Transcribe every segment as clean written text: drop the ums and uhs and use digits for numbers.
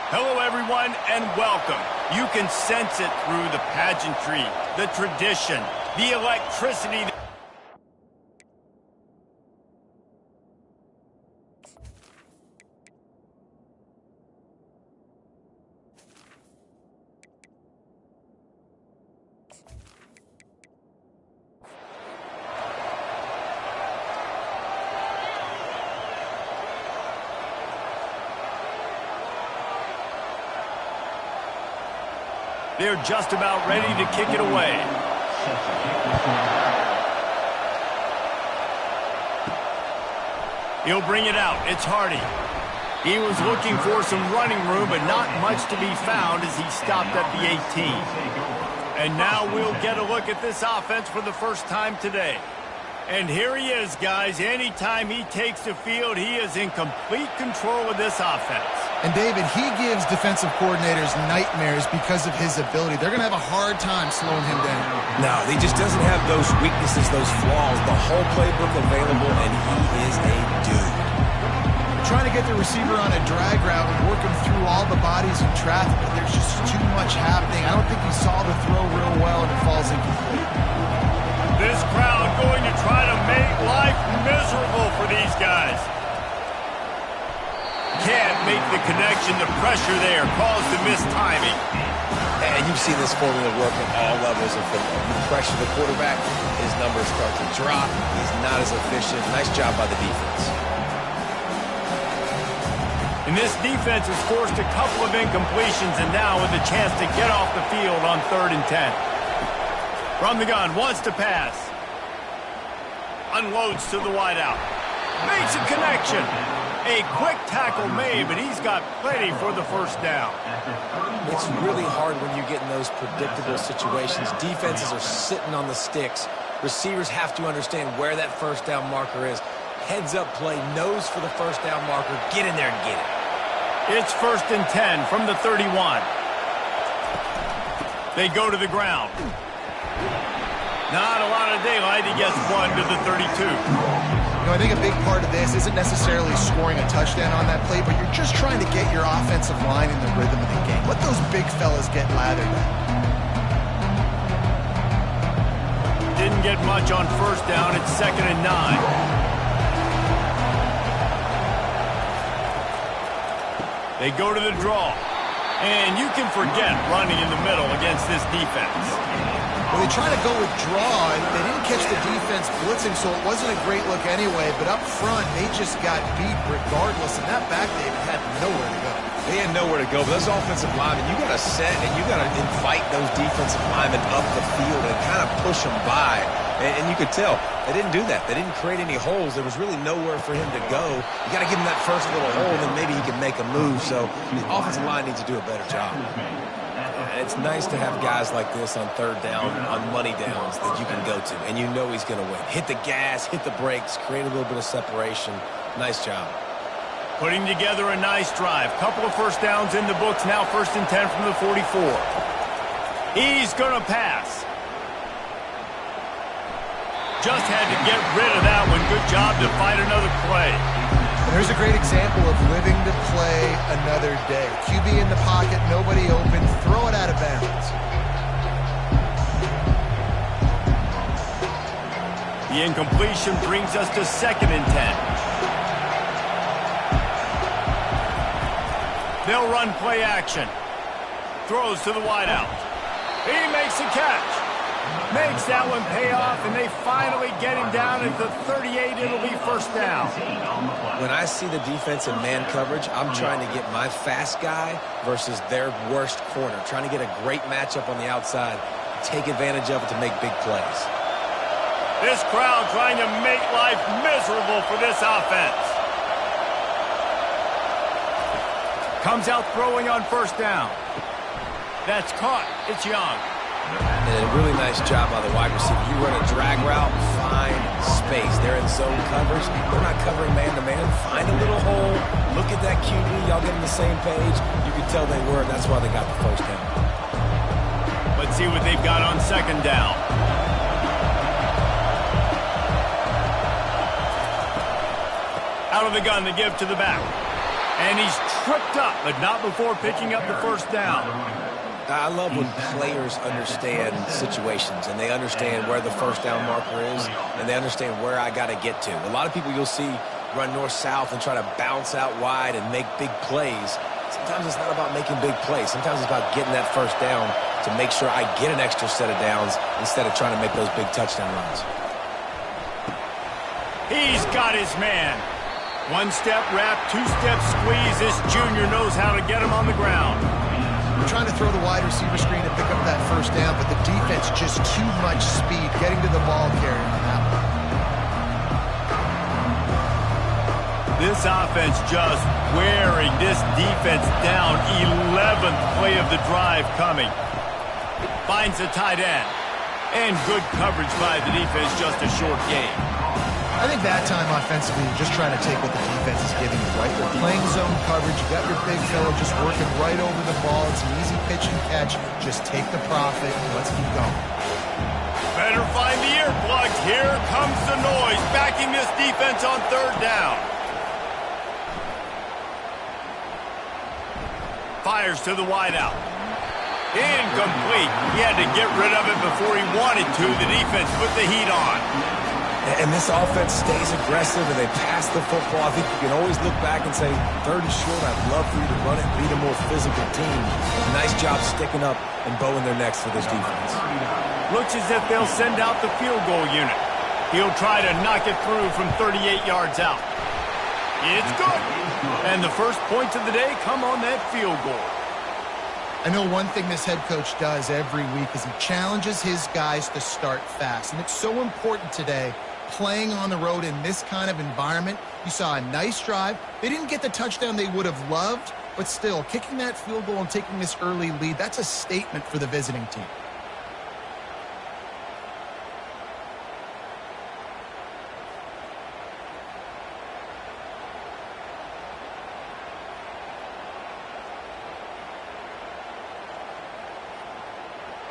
Hello, everyone, and welcome. You can sense it through the pageantry, the tradition, the electricity. They're just about ready to kick it away. He'll bring it out. It's Hardy. He was looking for some running room, but not much to be found as he stopped at the 18. And now we'll get a look at this offense for the first time today. And here he is, guys. Anytime he takes the field, he is in complete control of this offense. And, David, he gives defensive coordinators nightmares because of his ability. They're going to have a hard time slowing him down. No, he just doesn't have those weaknesses, those flaws. The whole playbook available, and he is a dude. Trying to get the receiver on a drag route and work him through all the bodies in traffic, but there's just too much happening. I don't think he saw the throw real well, and it falls incomplete. This crowd going to try to make life miserable for these guys. Can't make the connection. The pressure there caused the missed timing. And you've seen this formula work at all levels of football. You pressure the quarterback, his numbers start to drop. He's not as efficient. Nice job by the defense. And this defense has forced a couple of incompletions, and now with a chance to get off the field on 3rd and 10. From the gun, wants to pass. Unloads to the wideout. Makes a connection. A quick tackle made, but he's got plenty for the first down. It's really hard when you get in those predictable situations. Defenses are sitting on the sticks. Receivers have to understand where that first down marker is. Heads up play, nose for the first down marker. Get in there and get it. It's 1st and 10 from the 31. They go to the ground. Not a lot of daylight. He gets one to the 32. I think a big part of this isn't necessarily scoring a touchdown on that play, but you're just trying to get your offensive line in the rhythm of the game. Let those big fellas get lathered at. Didn't get much on 1st down. It's 2nd and 9. They go to the draw. And you can forget running in the middle against this defense. Well, they try to go with draw, and they didn't catch the defense blitzing, so it wasn't a great look anyway. But up front, they just got beat regardless, and that back, David, had nowhere to go. They had nowhere to go, but those offensive linemen, you got to set and you got to invite those defensive linemen up the field and kind of push them by. And you could tell they didn't do that. They didn't create any holes. There was really nowhere for him to go. You got to give him that first little hole, and then maybe he can make a move. So the offensive line needs to do a better job. It's nice to have guys like this on 3rd down, on money downs that you can go to, and you know he's going to win. Hit the gas, hit the brakes, create a little bit of separation. Nice job. Putting together a nice drive. Couple of first downs in the books. Now 1st and 10 from the 44. He's going to pass. Just had to get rid of that one. Good job to fight another play. There's a great example of living to play another day. QB in the pocket, nobody open, throw it out of bounds. The incompletion brings us to 2nd and 10. They'll run play action. Throws to the wideout. He makes a catch. Makes that one pay off, and they finally get him down at the 38. It'll be 1st down. When I see the defense in man coverage, I'm trying to get my fast guy versus their worst corner. Trying to get a great matchup on the outside. Take advantage of it to make big plays. This crowd trying to make life miserable for this offense. Comes out throwing on 1st down. That's caught. It's Young. And a really nice job by the wide receiver. You run a drag route, find space. They're in zone coverage. They're not covering man-to-man. Find a little hole. Look at that QB. Y'all get on the same page. You can tell they were, and that's why they got the 1st down. Let's see what they've got on 2nd down. Out of the gun, they give to the back. And he's tripped up, but not before picking up the first down. I love when players understand situations and they understand where the first down marker is and they understand where I got to get to. A lot of people you'll see run north-south and try to bounce out wide and make big plays. Sometimes it's not about making big plays. Sometimes it's about getting that first down to make sure I get an extra set of downs instead of trying to make those big touchdown runs. He's got his man. One-step wrap, two-step squeeze. This junior knows how to get him on the ground. We're trying to throw the wide receiver screen to pick up that first down, but the defense just too much speed getting to the ball carrier on that one. This offense just wearing this defense down. 11th play of the drive coming. Finds the tight end. And good coverage by the defense, just a short gain. I think that time offensively, you're just trying to take what the defense is giving you, right? They're playing zone coverage. You got your big fellow just working right over the ball. It's an easy pitch and catch. Just take the profit and let's keep going. Better find the earplugs. Here comes the noise, backing this defense on third down. Fires to the wideout. Incomplete. He had to get rid of it before he wanted to. The defense put the heat on. And this offense stays aggressive and they pass the football. I think you can always look back and say, third is short, I'd love for you to run it, beat a more physical team. Nice job sticking up and bowing their necks for this defense. Looks as if they'll send out the field goal unit. He'll try to knock it through from 38 yards out. It's good. And the first points of the day come on that field goal. I know one thing this head coach does every week is he challenges his guys to start fast. And it's so important today, playing on the road in this kind of environment. You saw a nice drive. They didn't get the touchdown they would have loved, but still, kicking that field goal and taking this early lead, that's a statement for the visiting team.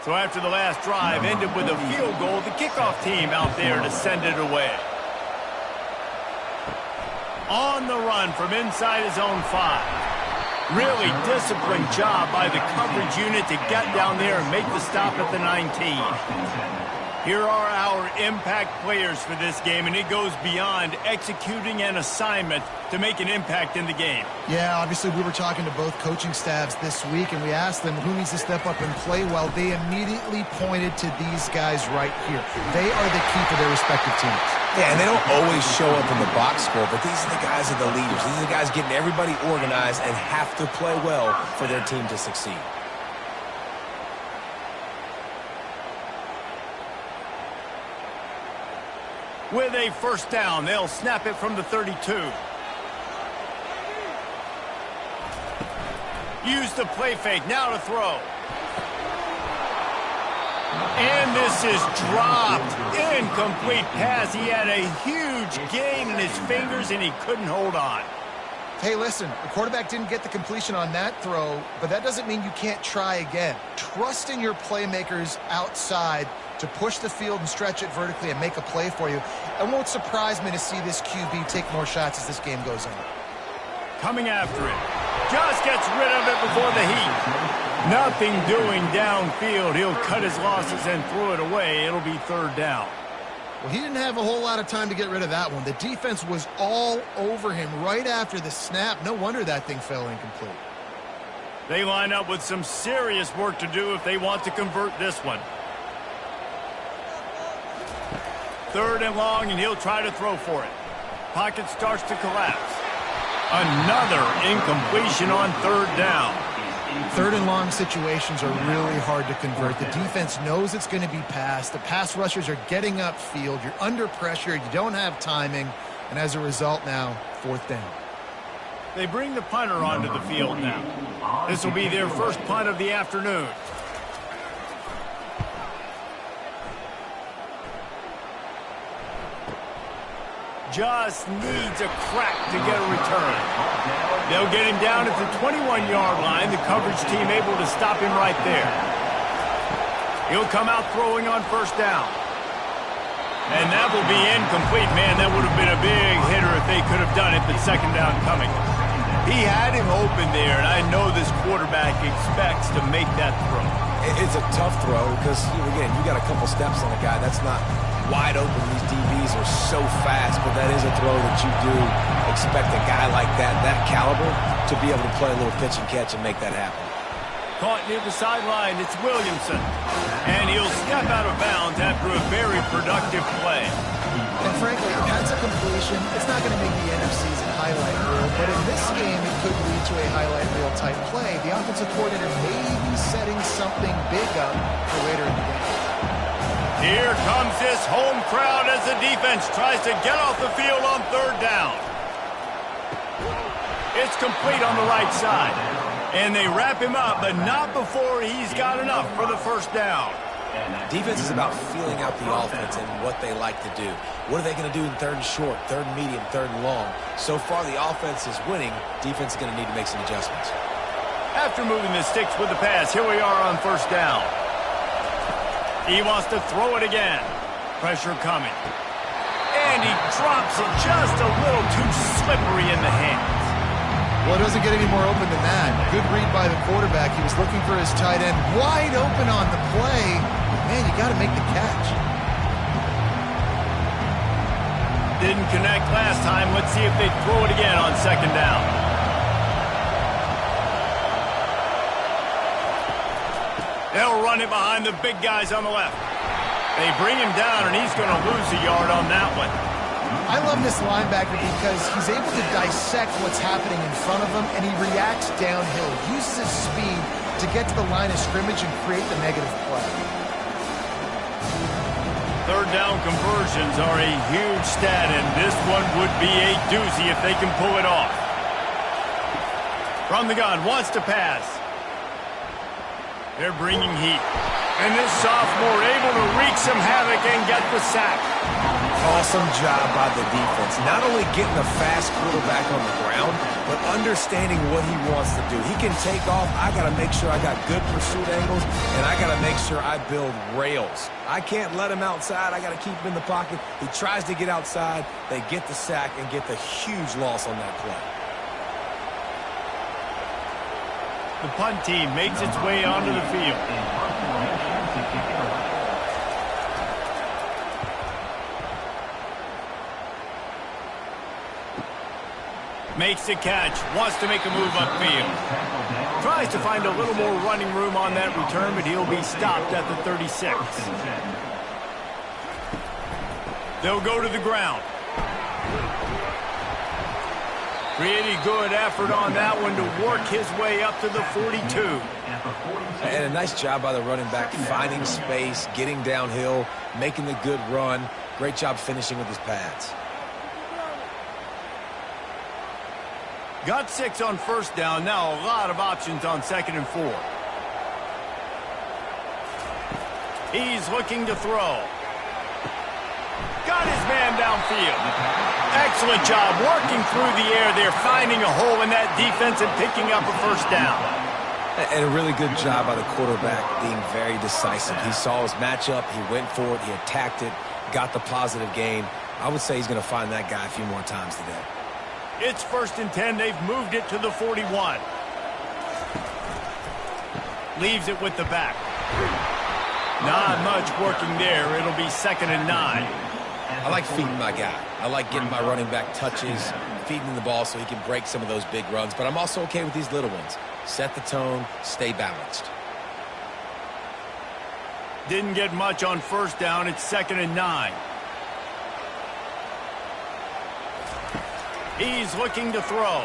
So after the last drive ended with a field goal, the kickoff team out there to send it away. On the run from inside his own 5. Really disciplined job by the coverage unit to get down there and make the stop at the 19. Here are our impact players for this game, and it goes beyond executing an assignment to make an impact in the game. Yeah, obviously we were talking to both coaching staffs this week, and we asked them who needs to step up and play well. They immediately pointed to these guys right here. They are the key for their respective teams. Yeah, and they don't always show up in the box score, but these are the guys that are the leaders. These are the guys getting everybody organized and have to play well for their team to succeed. With a first down, they'll snap it from the 32. Use the play fake, now to throw. And this is dropped. Incomplete pass. He had a huge gain in his fingers, and he couldn't hold on. Hey, listen, the quarterback didn't get the completion on that throw, but that doesn't mean you can't try again. Trust in your playmakers outside to push the field and stretch it vertically and make a play for you. It won't surprise me to see this QB take more shots as this game goes on. Coming after it. Just gets rid of it before the heat. Nothing doing downfield. He'll cut his losses and throw it away. It'll be third down. Well, he didn't have a whole lot of time to get rid of that one. The defense was all over him right after the snap. No wonder that thing fell incomplete. They line up with some serious work to do if they want to convert this one. Third and long, and he'll try to throw for it. Pocket starts to collapse. Another incompletion on third down. Third and long situations are really hard to convert. The defense knows it's going to be passed. The pass rushers are getting upfield. You're under pressure. You don't have timing. And as a result now, fourth down. They bring the punter onto the field now. This will be their first punt of the afternoon. Just needs a crack to get a return. They'll get him down at the 21-yard line. The coverage team able to stop him right there. He'll come out throwing on first down. And that will be incomplete. Man, that would have been a big hitter if they could have done it, but second down coming. He had him open there, and I know this quarterback expects to make that throw. It's a tough throw because, again, you got a couple steps on a guy. That's not wide open. These DBs are so fast, but that is a throw that you do expect a guy like that caliber, to be able to play a little pitch and catch and make that happen. Caught near the sideline, it's Williamson. And he'll step out of bounds after a very productive play. And frankly, that's a completion. It's not going to make the NFC season highlight reel, but in this game, it could lead to a highlight reel type play. The offensive coordinator may be setting something big up for later in the game. Here comes this home crowd as the defense tries to get off the field on third down. It's complete on the right side. And they wrap him up, but not before he's got enough for the first down. Defense is about feeling out the offense and what they like to do. What are they going to do in third and short, third and medium, third and long? So far, the offense is winning. Defense is going to need to make some adjustments. After moving the sticks with the pass, here we are on first down. He wants to throw it again. Pressure coming. And he drops it just a little too slippery in the hands. Well, it doesn't get any more open than that. Good read by the quarterback. He was looking for his tight end wide open on the play. Man, you got to make the catch. Didn't connect last time. Let's see if they throw it again on second down. They'll run it behind the big guys on the left. They bring him down, and he's going to lose a yard on that one. I love this linebacker because he's able to dissect what's happening in front of him, and he reacts downhill, uses his speed to get to the line of scrimmage and create the negative play. Third down conversions are a huge stat, and this one would be a doozy if they can pull it off. From the gun, wants to pass. They're bringing heat. And this sophomore able to wreak some havoc and get the sack. Awesome job by the defense. Not only getting a fast quarterback on the ground, but understanding what he wants to do. He can take off. I got to make sure I got good pursuit angles, and I got to make sure I build rails. I can't let him outside. I got to keep him in the pocket. He tries to get outside. They get the sack and get the huge loss on that play. The punt team makes its way onto the field. Makes the catch, wants to make a move upfield. Tries to find a little more running room on that return, but he'll be stopped at the 36. They'll go to the ground. Pretty good effort on that one to work his way up to the 42. And a nice job by the running back, finding space, getting downhill, making the good run. Great job finishing with his pads. Got 6 on first down. Now a lot of options on 2nd and 4. He's looking to throw. Got his man downfield. Excellent job working through the air there, finding a hole in that defense and picking up a first down. And a really good job by the quarterback being very decisive. He saw his matchup, he went for it, he attacked it, got the positive gain. I would say he's going to find that guy a few more times today. It's 1st and 10. They've moved it to the 41. Leaves it with the back. Not much working there. It'll be 2nd and 9. I like feeding my guy. I like getting my running back touches, feeding him the ball so he can break some of those big runs. But I'm also okay with these little ones. Set the tone, stay balanced. Didn't get much on first down. It's 2nd and 9. He's looking to throw.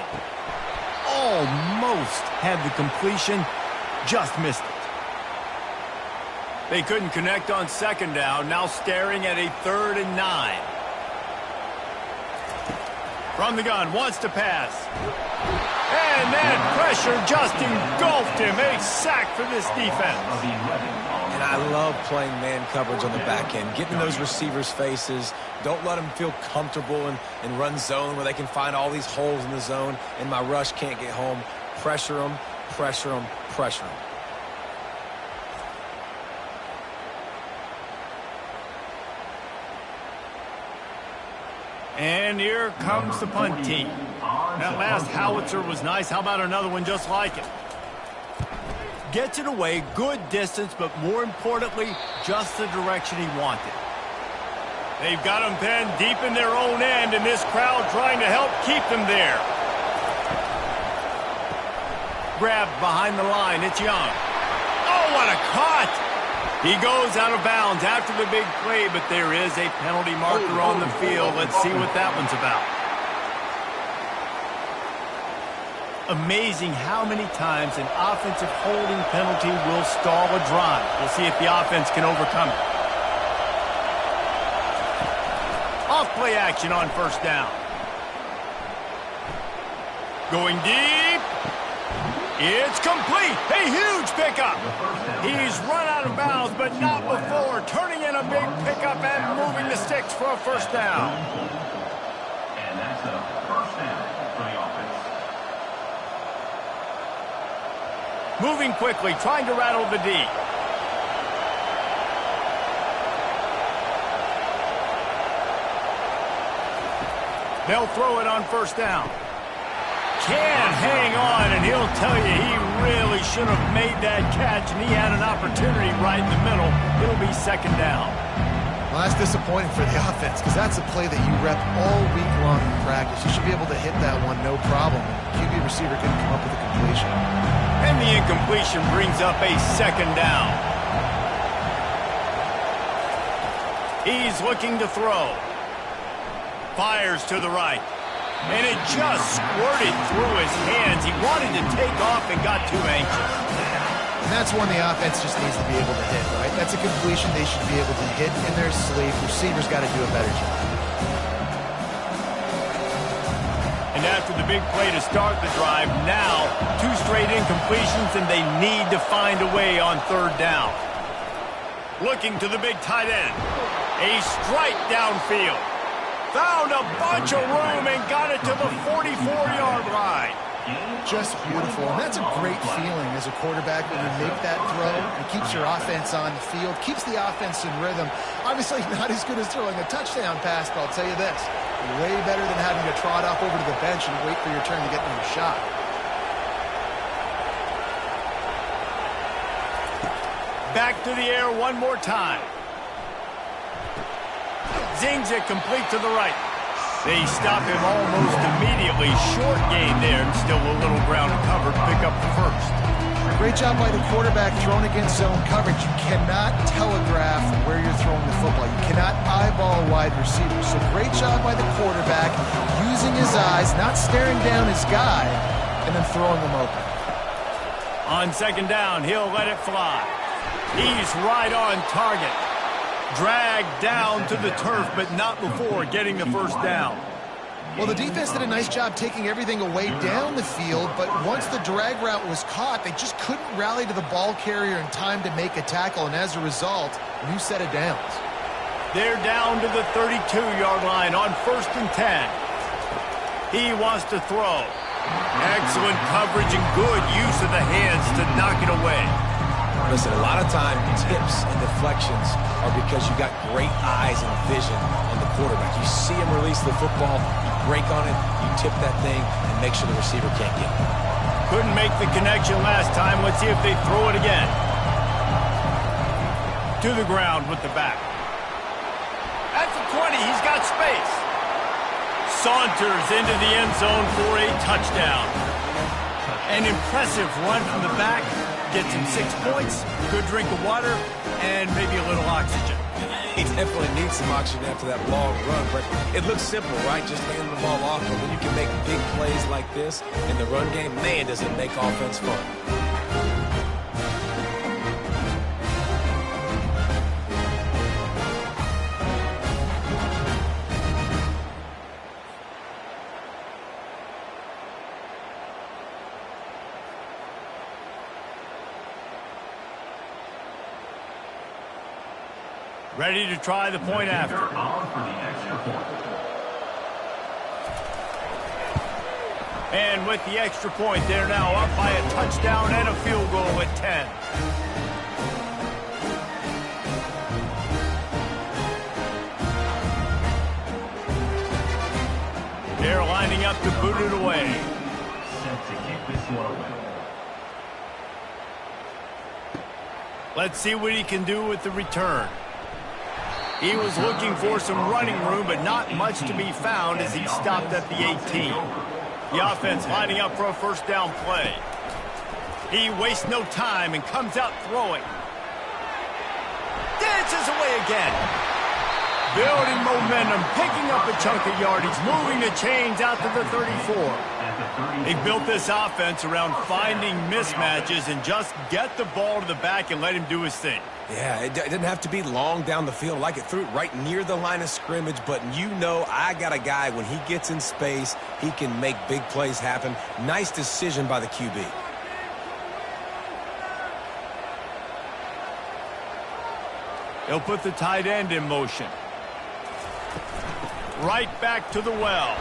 Almost had the completion. Just missed it. They couldn't connect on 2nd down. Now staring at a 3rd and 9. From the gun, wants to pass. And that pressure just engulfed him. A sack for this defense. And I love playing man coverage on the back end, getting those receivers' faces. Don't let them feel comfortable and run zone where they can find all these holes in the zone and my rush can't get home. Pressure them, pressure them, pressure them. And here comes the punt team. That last howitzer was nice. How about another one just like it? Gets it away, good distance, but more importantly, just the direction he wanted. They've got them pinned deep in their own end, and this crowd trying to help keep them there. Grabbed behind the line. It's Young. Oh, what a cut! He goes out of bounds after the big play, but there is a penalty marker on the field. Let's see what that one's about. Amazing how many times an offensive holding penalty will stall a drive. We'll see if the offense can overcome it. Off-play action on first down. Going deep. It's complete. A huge pickup. He's run out of bounds, but not before. Turning in a big pickup and moving the sticks for a first down. And that's a first down for the offense. Moving quickly, trying to rattle the D. They'll throw it on first down. Can hang on, and he'll tell you he really should have made that catch, and he had an opportunity right in the middle. It'll be second down. Well, that's disappointing for the offense because that's a play that you rep all week long in practice. You should be able to hit that one no problem. QB receiver couldn't come up with a completion. And the incompletion brings up a second down. He's looking to throw. Fires to the right. And it just squirted through his hands. He wanted to take off and got too anxious. And that's one the offense just needs to be able to hit, right? That's a completion they should be able to hit in their sleep. Receivers got to do a better job. And after the big play to start the drive, now 2 straight incompletions, and they need to find a way on third down. Looking to the big tight end. A strike downfield. Found a bunch of room and got it to the 44-yard line. Just beautiful. And that's a great feeling as a quarterback when you make that throw. It keeps your offense on the field, keeps the offense in rhythm. Obviously not as good as throwing a touchdown pass, but I'll tell you this, way better than having to trot off over to the bench and wait for your turn to get another shot. Back to the air one more time. Zings it complete to the right. They stop him almost immediately. Short gain there, and still a little ground covered. Pick up the first. Great job by the quarterback throwing against zone coverage. You cannot telegraph where you're throwing the football. You cannot eyeball a wide receiver. So great job by the quarterback using his eyes, not staring down his guy, and then throwing him open. On second down, he'll let it fly. He's right on target. Dragged down to the turf, but not before getting the first down. Well, the defense did a nice job taking everything away down the field, but once the drag route was caught, they just couldn't rally to the ball carrier in time to make a tackle, and as a result, new set of downs. They're down to the 32-yard line on first and 10. He wants to throw. Excellent coverage and good use of the hands to knock it away. Listen, a lot of time, tips and deflections are because you got great eyes and vision on the quarterback. You see him release the football, you break on it, you tip that thing, and make sure the receiver can't get it. Couldn't make the connection last time. Let's see if they throw it again. To the ground with the back. At the 20, he's got space. Saunters into the end zone for a touchdown. An impressive run from the back. Gets him 6 points, good drink of water, and maybe a little oxygen. He definitely needs some oxygen after that long run, but it looks simple, right? Just handing the ball off. But when you can make big plays like this in the run game, man, does it make offense fun. Ready to try the point after. And with the extra point, they're now up by a touchdown and a field goal at 10. They're lining up to boot it away. Set to kick this one away. Let's see what he can do with the return. He was looking for some running room, but not much to be found as he stopped at the 18. The offense lining up for a first down play. He wastes no time and comes out throwing. Dances away again. Building momentum, picking up a chunk of yardage, moving the chains out to the 34. They built this offense around finding mismatches and just get the ball to the back and let him do his thing. Yeah, it didn't have to be long down the field. Like it threw it right near the line of scrimmage, but you know I got a guy, when he gets in space, he can make big plays happen. Nice decision by the QB. He'll put the tight end in motion. Right back to the well.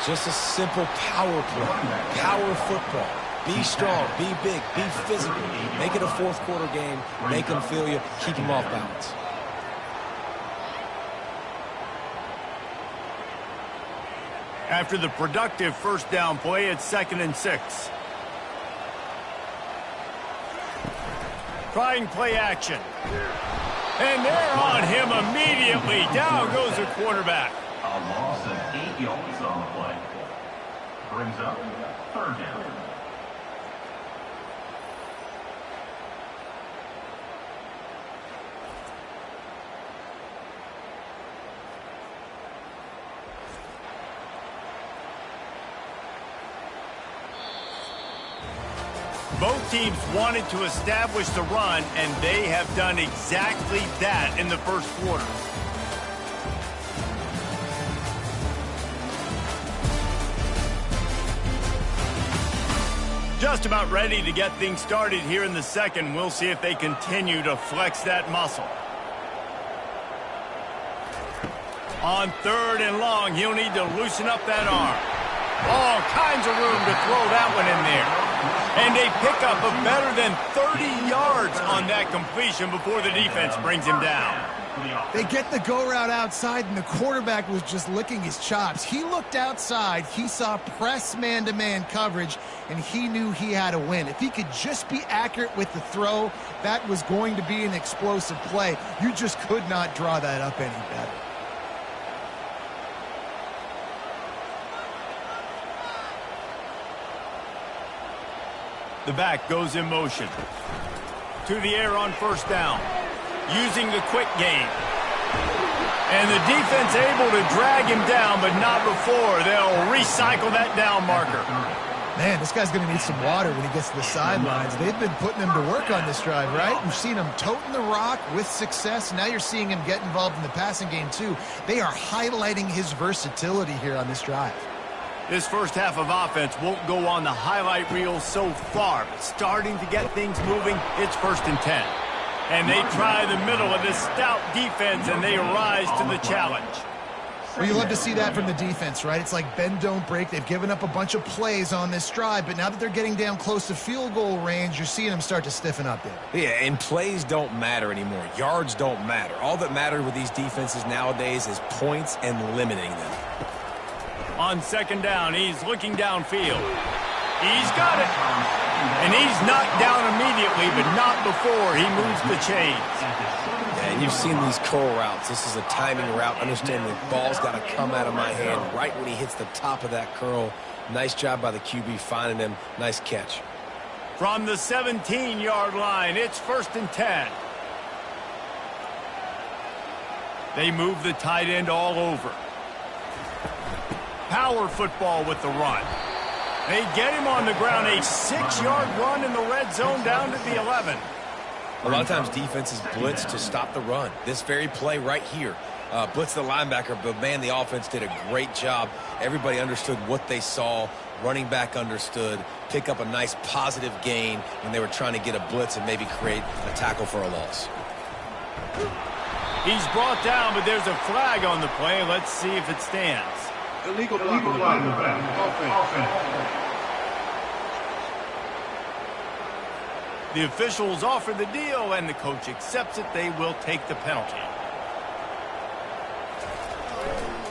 Just a simple power play. Power football. Be strong, be big, be physical. Make it a fourth quarter game. Make them feel you. Keep them off balance. After the productive first down play, it's 2nd and 6. Trying play action. And they're on him immediately. Down goes the quarterback. A loss of 8 yards on the play. Brings up 3rd down. Both teams wanted to establish the run, and they have done exactly that in the first quarter. Just about ready to get things started here in the second. We'll see if they continue to flex that muscle. On 3rd and long, he'll need to loosen up that arm. All kinds of room to throw that one in there. And a pickup of better than 30 yards on that completion before the defense brings him down. They get the go route outside, and the quarterback was just licking his chops. He looked outside, he saw press man-to-man coverage, and he knew he had to win. If he could just be accurate with the throw, that was going to be an explosive play. You just could not draw that up any better. The back goes in motion. To the air on first down. Using the quick game. And the defense able to drag him down, but not before. They'll recycle that down marker. Man, this guy's going to need some water when he gets to the sidelines. They've been putting him to work on this drive, right? You've seen him toting the rock with success. Now you're seeing him get involved in the passing game, too. They are highlighting his versatility here on this drive. This first half of offense won't go on the highlight reel so far, but starting to get things moving, it's 1st and 10. And they try the middle of this stout defense, and they rise to the challenge. Well, you love to see that from the defense, right? It's like bend, don't break. They've given up a bunch of plays on this drive, but now that they're getting down close to field goal range, you're seeing them start to stiffen up there. Yeah, and plays don't matter anymore. Yards don't matter. All that matters with these defenses nowadays is points and limiting them. On 2nd down, he's looking downfield. He's got it. And he's knocked down immediately, but not before he moves the chains. Yeah, and you've seen these curl routes. This is a timing route. Understand the ball's got to come out of my hand right when he hits the top of that curl. Nice job by the QB finding him. Nice catch. From the 17-yard line, it's 1st and 10. They move the tight end all over. Power football with the run. They get him on the ground, a 6-yard run in the red zone down to the 11. A lot of times defenses blitz to stop the run. This very play right here, blitz the linebacker, but man, the offense did a great job. Everybody understood what they saw. Running back understood. Pick up a nice positive gain when they were trying to get a blitz and maybe create a tackle for a loss. He's brought down, but there's a flag on the play. Let's see if it stands. Illegal block. The officials offer the deal, and the coach accepts it. They will take the penalty.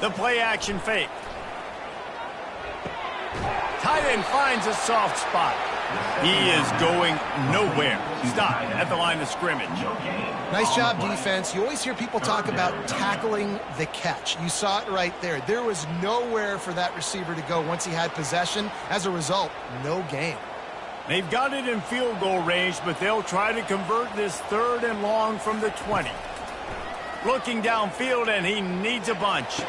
The play action fake. Tight end finds a soft spot. He is going nowhere. Stop at the line of scrimmage. Nice job, defense. You always hear people talk about tackling the catch. You saw it right there. There was nowhere for that receiver to go once he had possession. As a result, no gain. They've got it in field goal range, but they'll try to convert this 3rd and long from the 20. Looking downfield, and he needs a bunch.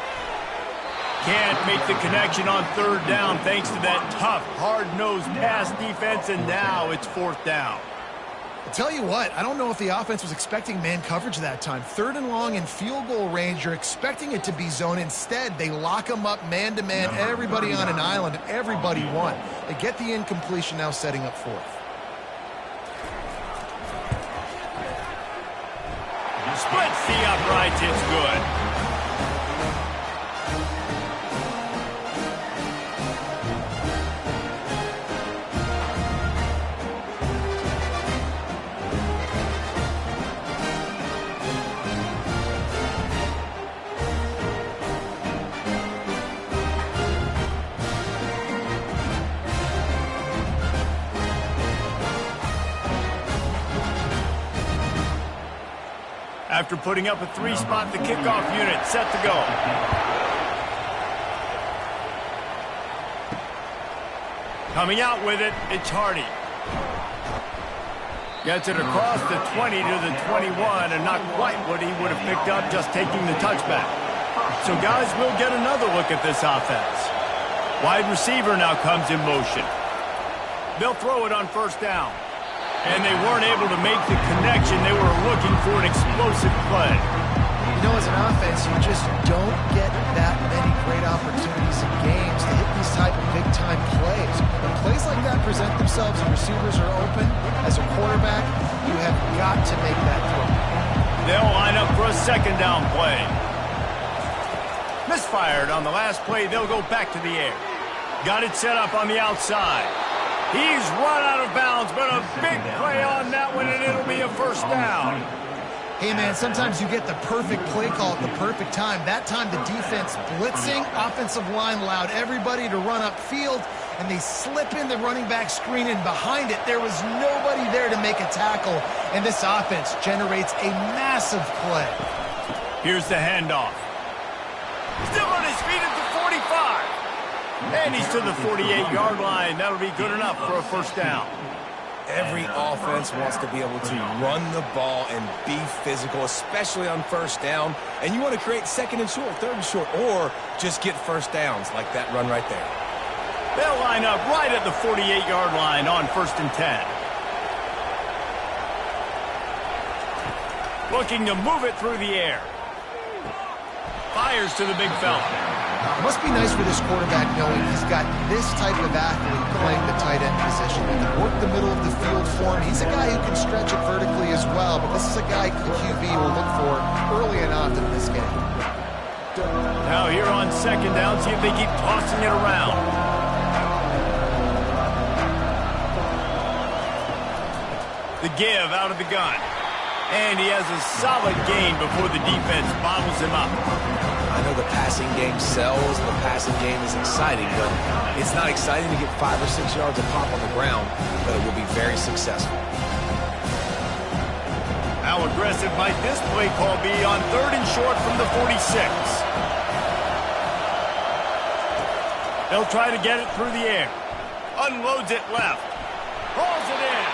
Can't make the connection on 3rd down thanks to that tough, hard-nosed pass defense, and now it's 4th down. I'll tell you what, I don't know if the offense was expecting man coverage that time. 3rd and long in field goal range, you're expecting it to be zone. Instead, they lock them up man-to-man, everybody on an island, everybody won. They get the incompletion, now setting up 4th. Splits the uprights, it's good. After putting up a 3-spot, the kickoff unit set to go. Coming out with it, it's Hardy. Gets it across the 20 to the 21, and not quite what he would have picked up just taking the touchback. So guys, we'll get another look at this offense. Wide receiver now comes in motion. They'll throw it on 1st down. And they weren't able to make the connection. They were looking for an explosive play. You know, as an offense, you just don't get that many great opportunities in games to hit these type of big-time plays. When plays like that present themselves and receivers are open, as a quarterback, you have got to make that throw. They'll line up for a 2nd down play. Misfired on the last play. They'll go back to the air. Got it set up on the outside. He's run out of bounds, but a big play on that one, and it'll be a 1st down. Hey, man, sometimes you get the perfect play call at the perfect time. That time the defense blitzing, offensive line allowed everybody to run upfield, and they slip in the running back screen, and behind it, there was nobody there to make a tackle, and this offense generates a massive play. Here's the handoff. Still on his feet at the 45. And he's to the 48-yard line. That'll be good enough for a 1st down. Every offense wants to be able to run the ball and be physical, especially on 1st down. And you want to create 2nd and short, 3rd and short, or just get 1st downs like that run right there. They'll line up right at the 48-yard line on 1st and 10. Looking to move it through the air. Fires to the big fella. It must be nice for this quarterback knowing he's got this type of athlete playing the tight end position. He can work the middle of the field for him. He's a guy who can stretch it vertically as well, but this is a guy QB will look for early and often in this game. Now here on 2nd down, see if they keep tossing it around. The give out of the gun. And he has a solid gain before the defense bottles him up. I know the passing game sells, the passing game is exciting, but it's not exciting to get 5 or 6 yards of pop on the ground, but it will be very successful. How aggressive might this play call be on 3rd and short from the 46? They'll try to get it through the air. Unloads it left. Hauls it in.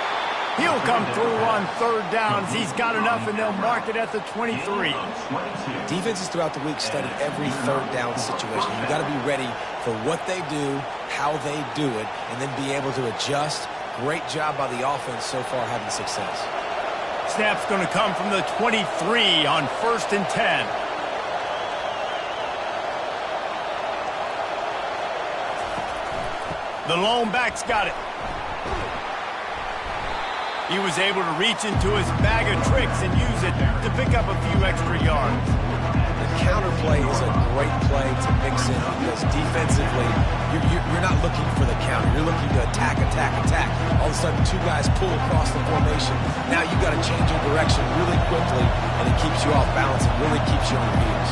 He'll come through on 3rd downs. He's got enough, and they'll mark it at the 23. Defenses throughout the week study every 3rd down situation. You've got to be ready for what they do, how they do it, and then be able to adjust. Great job by the offense so far having success. Snap's going to come from the 23 on 1st and 10. The lone back's got it. He was able to reach into his bag of tricks and use it to pick up a few extra yards. The counter play is a great play to mix in because defensively, you're not looking for the counter. You're looking to attack, attack, attack. All of a sudden, 2 guys pull across the formation. Now you've got to change your direction really quickly, and it keeps you off balance and really keeps you on your heels.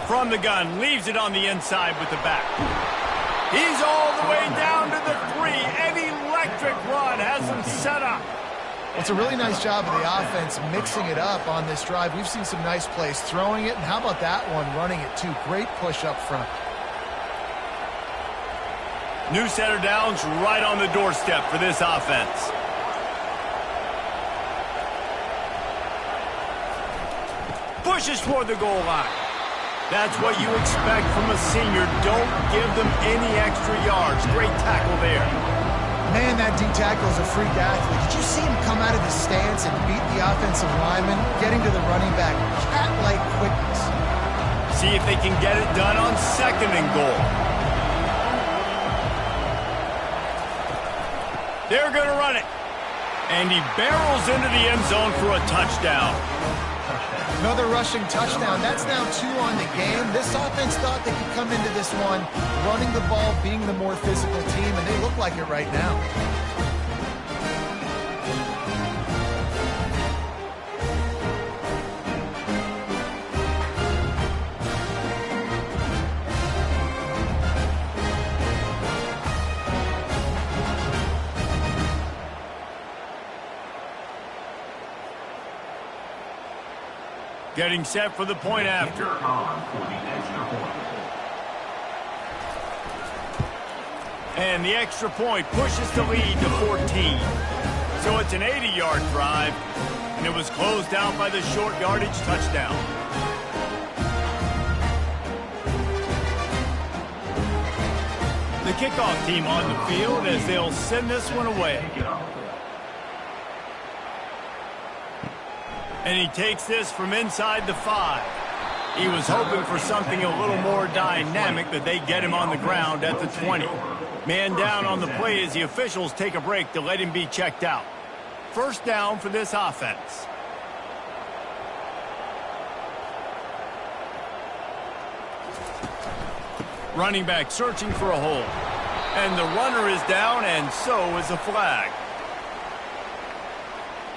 From the gun, leaves it on the inside with the back. He's all the way down to the 3. An electric run has him set up. It's a really nice job of the offense mixing it up on this drive. We've seen some nice plays throwing it, and how about that one running it too? Great push up front. New center downs right on the doorstep for this offense. Pushes toward the goal line. That's what you expect from a senior. Don't give them any extra yards. Great tackle there. Man, that D tackle is a freak athlete. Did you see him come out of his stance and beat the offensive lineman, getting to the running back? Cat-like quickness. See if they can get it done on 2nd and goal. They're going to run it. And he barrels into the end zone for a touchdown. Another rushing touchdown. That's now 2 on the game. This offense thought they could come into this one running the ball, being the more physical team, and they look like it right now. Getting set for the point after. And the extra point pushes the lead to 14. So it's an 80-yard drive, and it was closed out by the short yardage touchdown. The kickoff team on the field as they'll send this one away. And he takes this from inside the 5. He was hoping for something a little more dynamic, but they get him on the ground at the 20. Man down on the play as the officials take a break to let him be checked out. First down for this offense. Running back searching for a hole. And the runner is down, and so is a flag.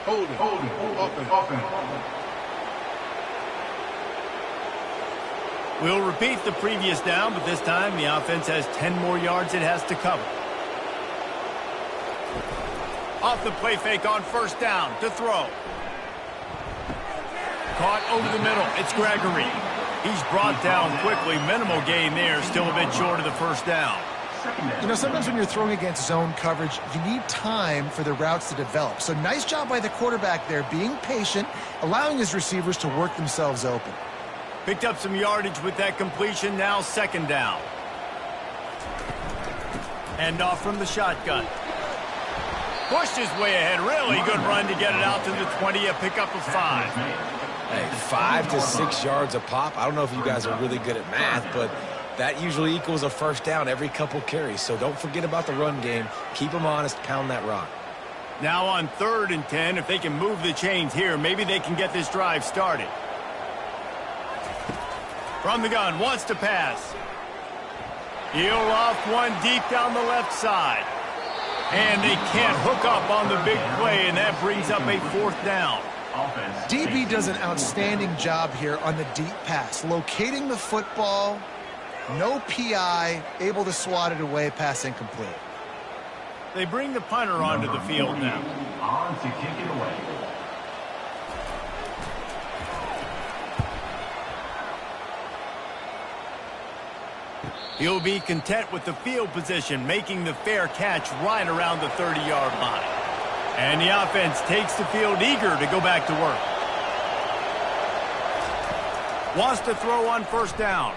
Holding. Open. We'll repeat the previous down, but this time the offense has 10 more yards it has to cover. Off the play fake on first down to throw. Caught over the middle. It's Gregory. He's brought down quickly. Minimal gain there. Still a bit short of the first down. You know, sometimes when you're throwing against zone coverage, you need time for the routes to develop. So nice job by the quarterback there, being patient, allowing his receivers to work themselves open. Picked up some yardage with that completion. Now 2nd down. Hand off from the shotgun. Pushed his way ahead. Really good run to get it out to the 20. A pickup of 5. Hey, 5 to 6 yards a pop. I don't know if you guys are really good at math, but that usually equals a first down every couple carries. So don't forget about the run game. Keep them honest. Pound that rock. Now on 3rd and 10, if they can move the chains here, maybe they can get this drive started. From the gun, wants to pass. He'll off one deep down the left side. And they can't hook up on the big play, and that brings up a 4th down. DB does an outstanding job here on the deep pass, locating the football. No PI, able to swat it away, pass incomplete. They bring the punter onto the field now. On to kick it away. He'll be content with the field position, making the fair catch right around the 30-yard line. And the offense takes the field eager to go back to work. Wants to throw on first down.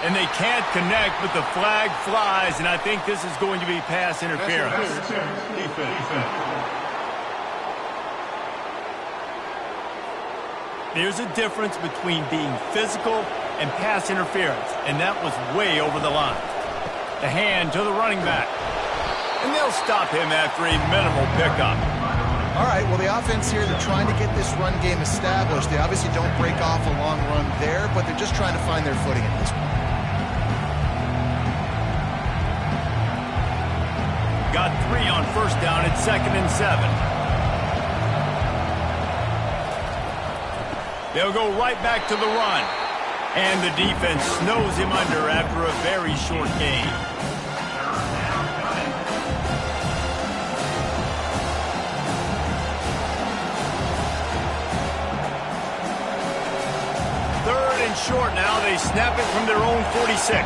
And they can't connect, but the flag flies, and I think this is going to be pass interference. There's a difference between being physical and pass interference, and that was way over the line. The hand to the running back. And they'll stop him after a minimal pickup. All right, well, the offense here, they're trying to get this run game established. They obviously don't break off a long run there, but they're just trying to find their footing at this point. Got 3 on first down at 2nd and 7. They'll go right back to the run. And the defense snows him under after a very short game. Third and short now. They snap it from their own 46.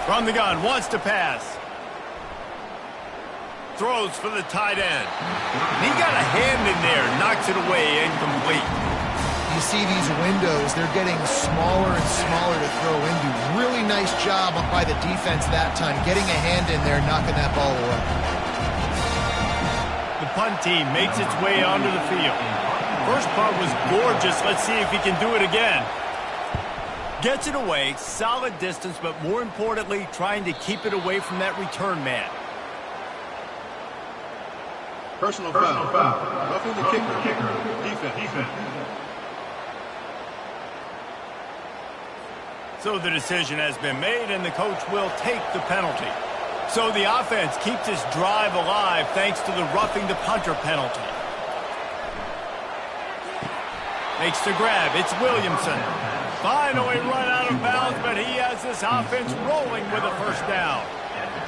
From the gun, wants to pass. Throws for the tight end. He got a hand in there, knocks it away, incomplete. You see these windows, they're getting smaller and smaller to throw into. Really nice job by the defense that time, getting a hand in there, knocking that ball away. The punt team makes its way onto the field. First part was gorgeous. Let's see if he can do it again. Gets it away, solid distance, but more importantly, trying to keep it away from that return man. Personal foul. Roughing the kicker. Defense. So the decision has been made, and the coach will take the penalty. So the offense keeps this drive alive thanks to the roughing the punter penalty. Makes the grab. It's Williamson. Finally run out of bounds, but he has this offense rolling with a first down.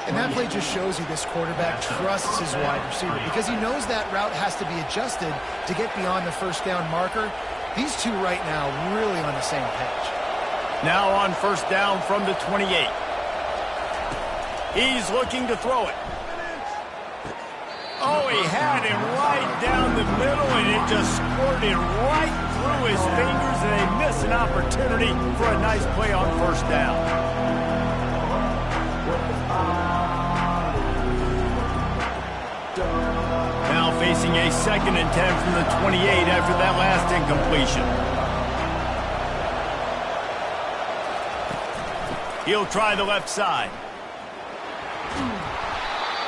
And that play just shows you this quarterback trusts his wide receiver because he knows that route has to be adjusted to get beyond the first down marker. These two right now really on the same page. Now on first down from the 28. He's looking to throw it. Oh, he had him right down the middle, and it just squirted right through his fingers, and they miss an opportunity for a nice play on first down. Now facing a 2nd and 10 from the 28 after that last incompletion. He'll try the left side.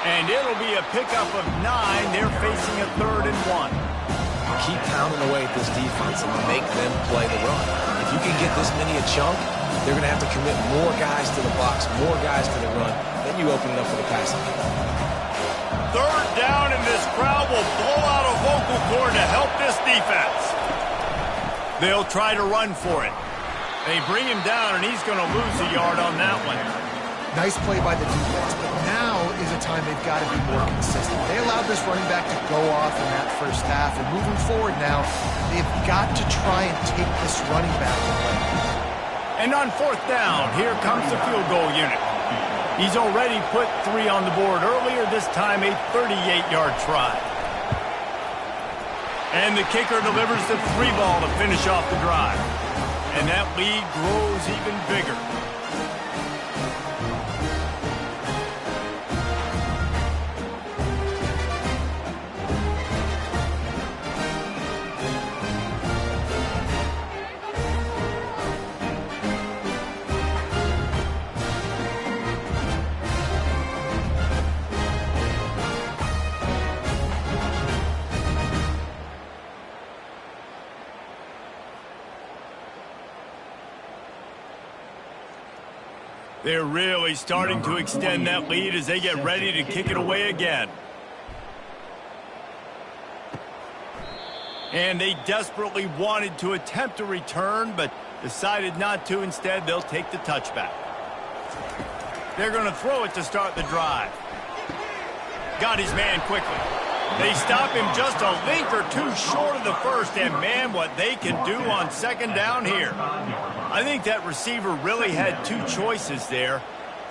And it'll be a pickup of 9. They're facing a 3rd and 1. Keep pounding away at this defense and make them play the run. If you can get this many a chunk, they're going to have to commit more guys to the box, more guys to the run. Then you open it up for the passing game. 3rd down, and this crowd will blow out a vocal cord to help this defense. They'll try to run for it. They bring him down, and he's going to lose a yard on that one. Nice play by the defense, but now is a time they've got to be more consistent. They allowed this running back to go off in that first half, and moving forward now, they've got to try and take this running back away. And on 4th down, here comes the field goal unit. He's already put 3 on the board earlier, this time a 38-yard try. And the kicker delivers the 3 ball to finish off the drive. And that lead grows even bigger. They're really starting to extend that lead as they get ready to kick it away again. And they desperately wanted to attempt a return, but decided not to. Instead, they'll take the touchback. They're going to throw it to start the drive. Got his man quickly. They stop him just a link or two short of the first, and man, what they can do on 2nd down here. I think that receiver really had 2 choices there.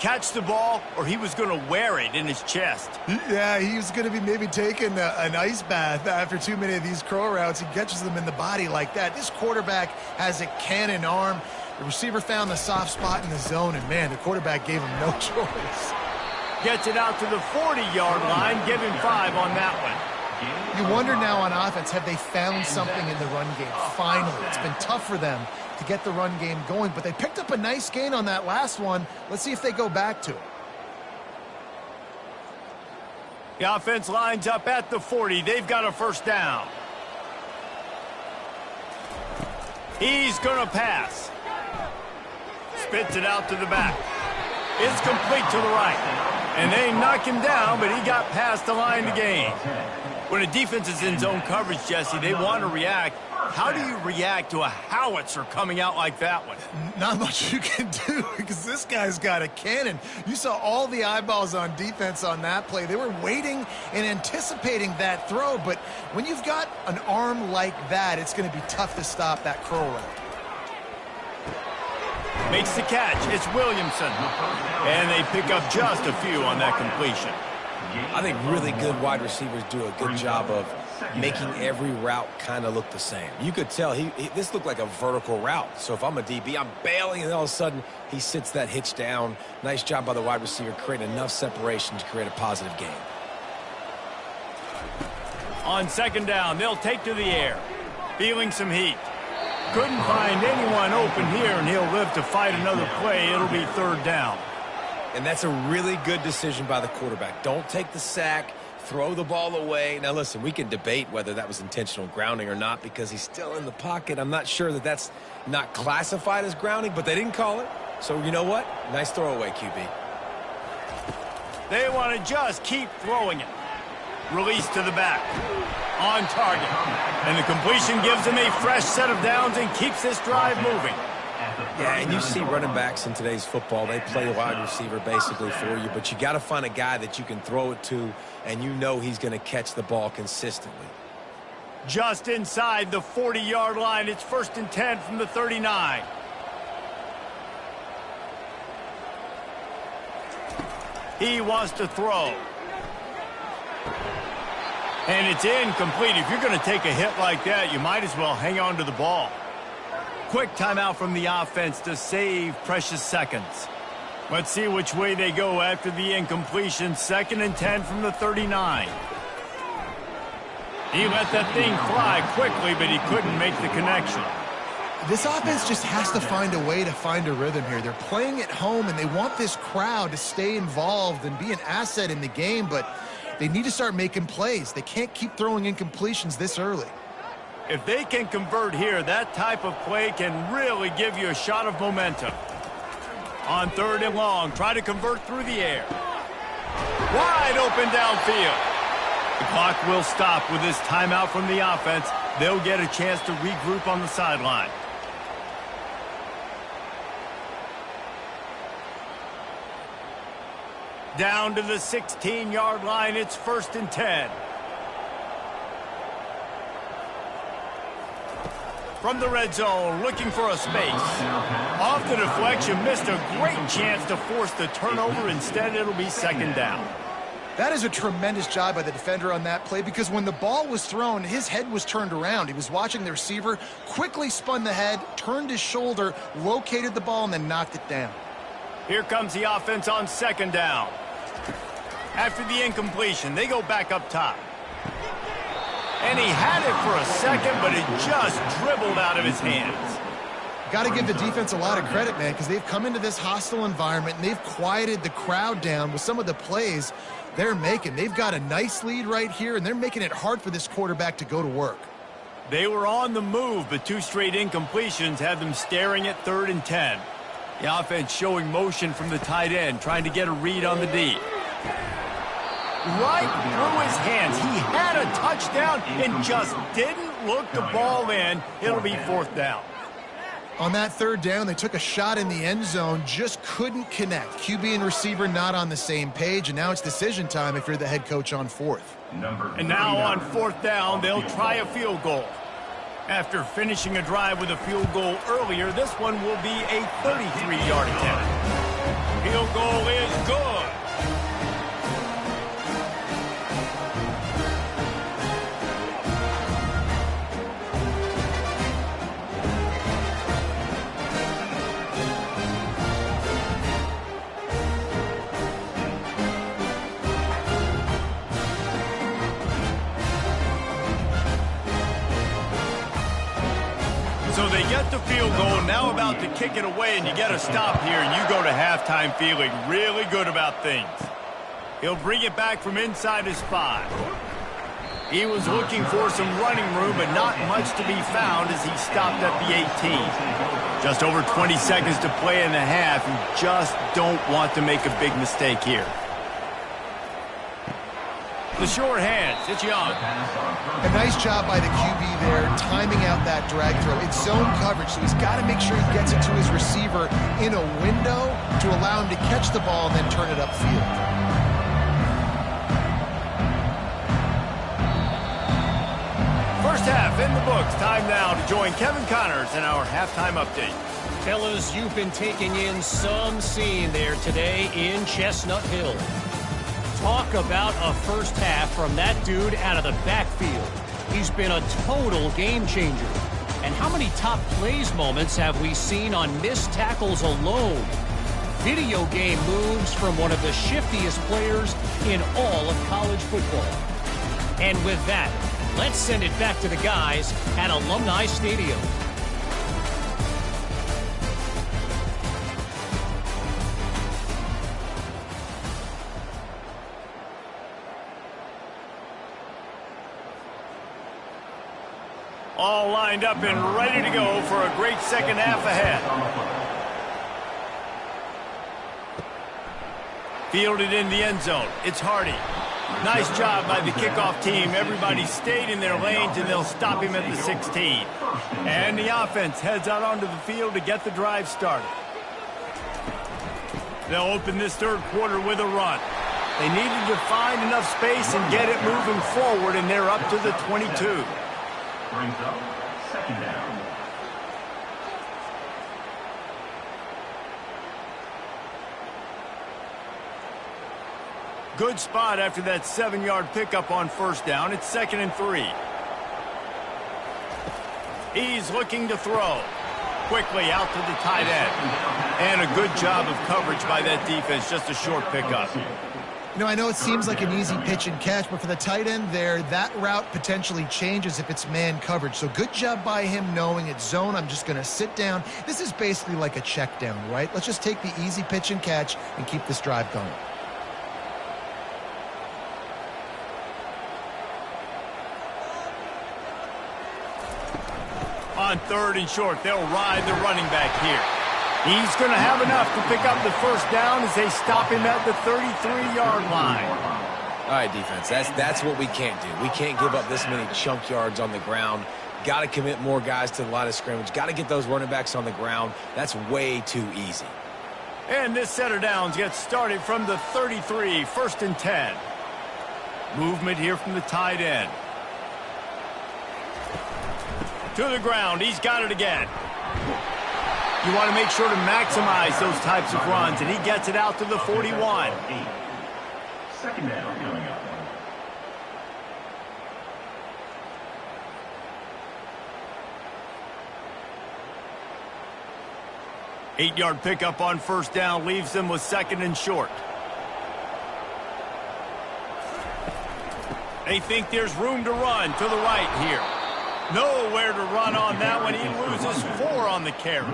Catch the ball, or he was going to wear it in his chest. Yeah, he was going to be maybe taking an ice bath after too many of these curl routes. He catches them in the body like that. This quarterback has a cannon arm. The receiver found the soft spot in the zone, and man, the quarterback gave him no choice. Gets it out to the 40-yard line. Give him 5 on that one. You wonder now on offense, have they found something in the run game? Finally, it's been tough for them to get the run game going, but they picked up a nice gain on that last one. Let's see if they go back to it. The offense lines up at the 40. They've got a first down. He's going to pass. Spits it out to the back. It's complete to the right. And they knock him down, but he got past the line to gain. When a defense is in zone coverage, Jesse, they want to react. How do you react to a howitzer coming out like that one? Not much you can do because this guy's got a cannon. You saw all the eyeballs on defense on that play. They were waiting and anticipating that throw, but when you've got an arm like that, it's going to be tough to stop that curl route. Makes the catch. It's Williamson. And they pick up just a few on that completion. I think really good wide receivers do a good job of making every route kind of look the same. You could tell this looked like a vertical route. So if I'm a DB, I'm bailing, and all of a sudden he sits that hitch down. Nice job by the wide receiver, creating enough separation to create a positive gain. On second down, they'll take to the air. Feeling some heat. Couldn't find anyone open here, and he'll live to fight another play. It'll be third down. And that's a really good decision by the quarterback. Don't take the sack. Throw the ball away. Now, listen, we can debate whether that was intentional grounding or not because he's still in the pocket. I'm not sure that that's not classified as grounding, but they didn't call it. So, you know what? Nice throwaway, QB. They want to just keep throwing it. Release to the back. On target. And the completion gives him a fresh set of downs and keeps this drive moving. Yeah, and you see running backs in today's football, they play wide receiver basically for you, but you got to find a guy that you can throw it to, and you know he's going to catch the ball consistently. Just inside the 40-yard line, it's 1st and 10 from the 39. He wants to throw. And it's incomplete. If you're going to take a hit like that, you might as well hang on to the ball. Quick timeout from the offense to save precious seconds. Let's see which way they go after the incompletion. 2nd and 10 from the 39. He let that thing fly quickly, but he couldn't make the connection. This offense just has to find a way to find a rhythm here. They're playing at home, and they want this crowd to stay involved and be an asset in the game, but they need to start making plays. They can't keep throwing incompletions this early. If they can convert here, that type of play can really give you a shot of momentum. On 3rd and long, try to convert through the air. Wide open downfield. The clock will stop with this timeout from the offense. They'll get a chance to regroup on the sideline. Down to the 16-yard line, it's 1st and 10. From the red zone, looking for a space. Off the deflection, missed a great chance to force the turnover. Instead, it'll be 2nd down. That is a tremendous job by the defender on that play because when the ball was thrown, his head was turned around. He was watching the receiver, quickly spun the head, turned his shoulder, located the ball, and then knocked it down. Here comes the offense on 2nd down. After the incompletion, they go back up top. And he had it for a second, but it just dribbled out of his hands. Got to give the defense a lot of credit, man, because they've come into this hostile environment and they've quieted the crowd down with some of the plays they're making. They've got a nice lead right here, and they're making it hard for this quarterback to go to work. They were on the move, but 2 straight incompletions had them staring at 3rd and 10. The offense showing motion from the tight end, trying to get a read on the D. Right through his hands. He had a touchdown and just didn't look the ball in. It'll be 4th down. On that 3rd down, they took a shot in the end zone, just couldn't connect. QB and receiver not on the same page, and now it's decision time if you're the head coach on 4th. And now on 4th down, they'll try a field goal. After finishing a drive with a field goal earlier, this one will be a 33-yard attempt. Field goal is good. So they get the field goal, now about to kick it away, and you get a stop here, and you go to halftime feeling really good about things. He'll bring it back from inside his 5. He was looking for some running room, but not much to be found as he stopped at the 18. Just over 20 seconds to play in the half. You just don't want to make a big mistake here. The short hands. It's Young. A nice job by the QB there, timing out that drag throw. It's zone coverage, so he's got to make sure he gets it to his receiver in a window to allow him to catch the ball and then turn it upfield. First half in the books. Time now to join Kevin Connors in our halftime update. Fellas, you've been taking in some scene there today in Chestnut Hill. Talk about a first half from that dude out of the backfield. He's been a total game changer. And how many top plays moments have we seen on missed tackles alone? Video game moves from one of the shiftiest players in all of college football. And with that, let's send it back to the guys at Alumni Stadium. All lined up and ready to go for a great second half ahead. Fielded in the end zone. It's Hardy. Nice job by the kickoff team. Everybody stayed in their lanes, and they'll stop him at the 16. And the offense heads out onto the field to get the drive started. They'll open this third quarter with a run. They needed to find enough space and get it moving forward, and they're up to the 22. Brings up second down. Good spot after that 7-yard pickup on first down. It's 2nd and 3. He's looking to throw. Quickly out to the tight end. And a good job of coverage by that defense. Just a short pickup. You know, I know it seems like an easy pitch and catch, but for the tight end there, that route potentially changes if it's man coverage. So good job by him knowing it's zone. I'm just going to sit down. This is basically like a check down, right? Let's just take the easy pitch and catch and keep this drive going. On 3rd and short, they'll ride the running back here. He's going to have enough to pick up the first down as they stop him at the 33-yard line. All right, defense, that's what we can't do. We can't give up this many chunk yards on the ground. Got to commit more guys to the line of scrimmage. Got to get those running backs on the ground. That's way too easy. And this set of downs gets started from the 33, 1st and 10. Movement here from the tight end. To the ground. He's got it again. You want to make sure to maximize those types of runs, and he gets it out to the 41. Second down coming up. Eight-yard pickup on first down leaves them with 2nd and short. They think there's room to run to the right here. Nowhere to run on that one. He loses 4 on the carry.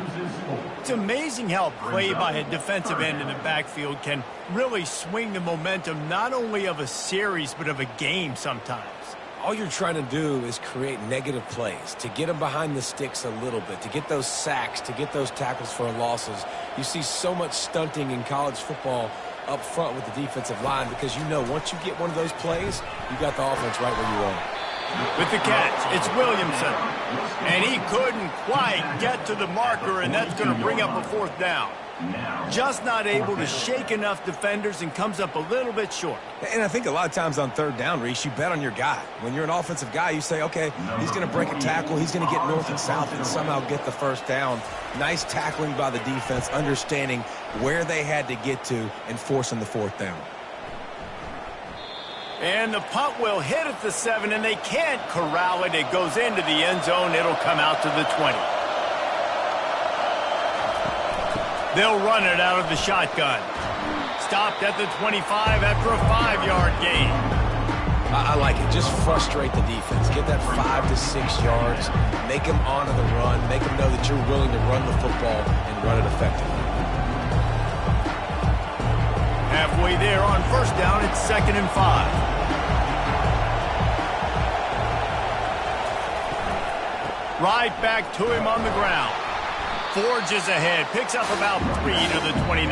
It's amazing how play by a defensive end in the backfield can really swing the momentum not only of a series but of a game sometimes. All you're trying to do is create negative plays, to get them behind the sticks a little bit, to get those sacks, to get those tackles for losses. You see so much stunting in college football up front with the defensive line because you know once you get one of those plays, you got the offense right where you want it. With the catch, it's Williamson. And he couldn't quite get to the marker, and that's going to bring up a 4th down. Just not able to shake enough defenders and comes up a little bit short. And I think a lot of times on 3rd down, Reese, you bet on your guy. When you're an offensive guy, you say, okay, he's going to break a tackle, he's going to get north and south and somehow get the 1st down. Nice tackling by the defense, understanding where they had to get to and forcing the 4th down. And the punt will hit at the 7, and they can't corral it. It goes into the end zone. It'll come out to the 20. They'll run it out of the shotgun. Stopped at the 25 after a 5-yard gain. I like it. Just frustrate the defense. Get that 5 to 6 yards. Make them honor the run. Make them know that you're willing to run the football and run it effectively. Halfway there on first down, it's 2nd and 5. Right back to him on the ground. Forges ahead, picks up about 3 to the 29.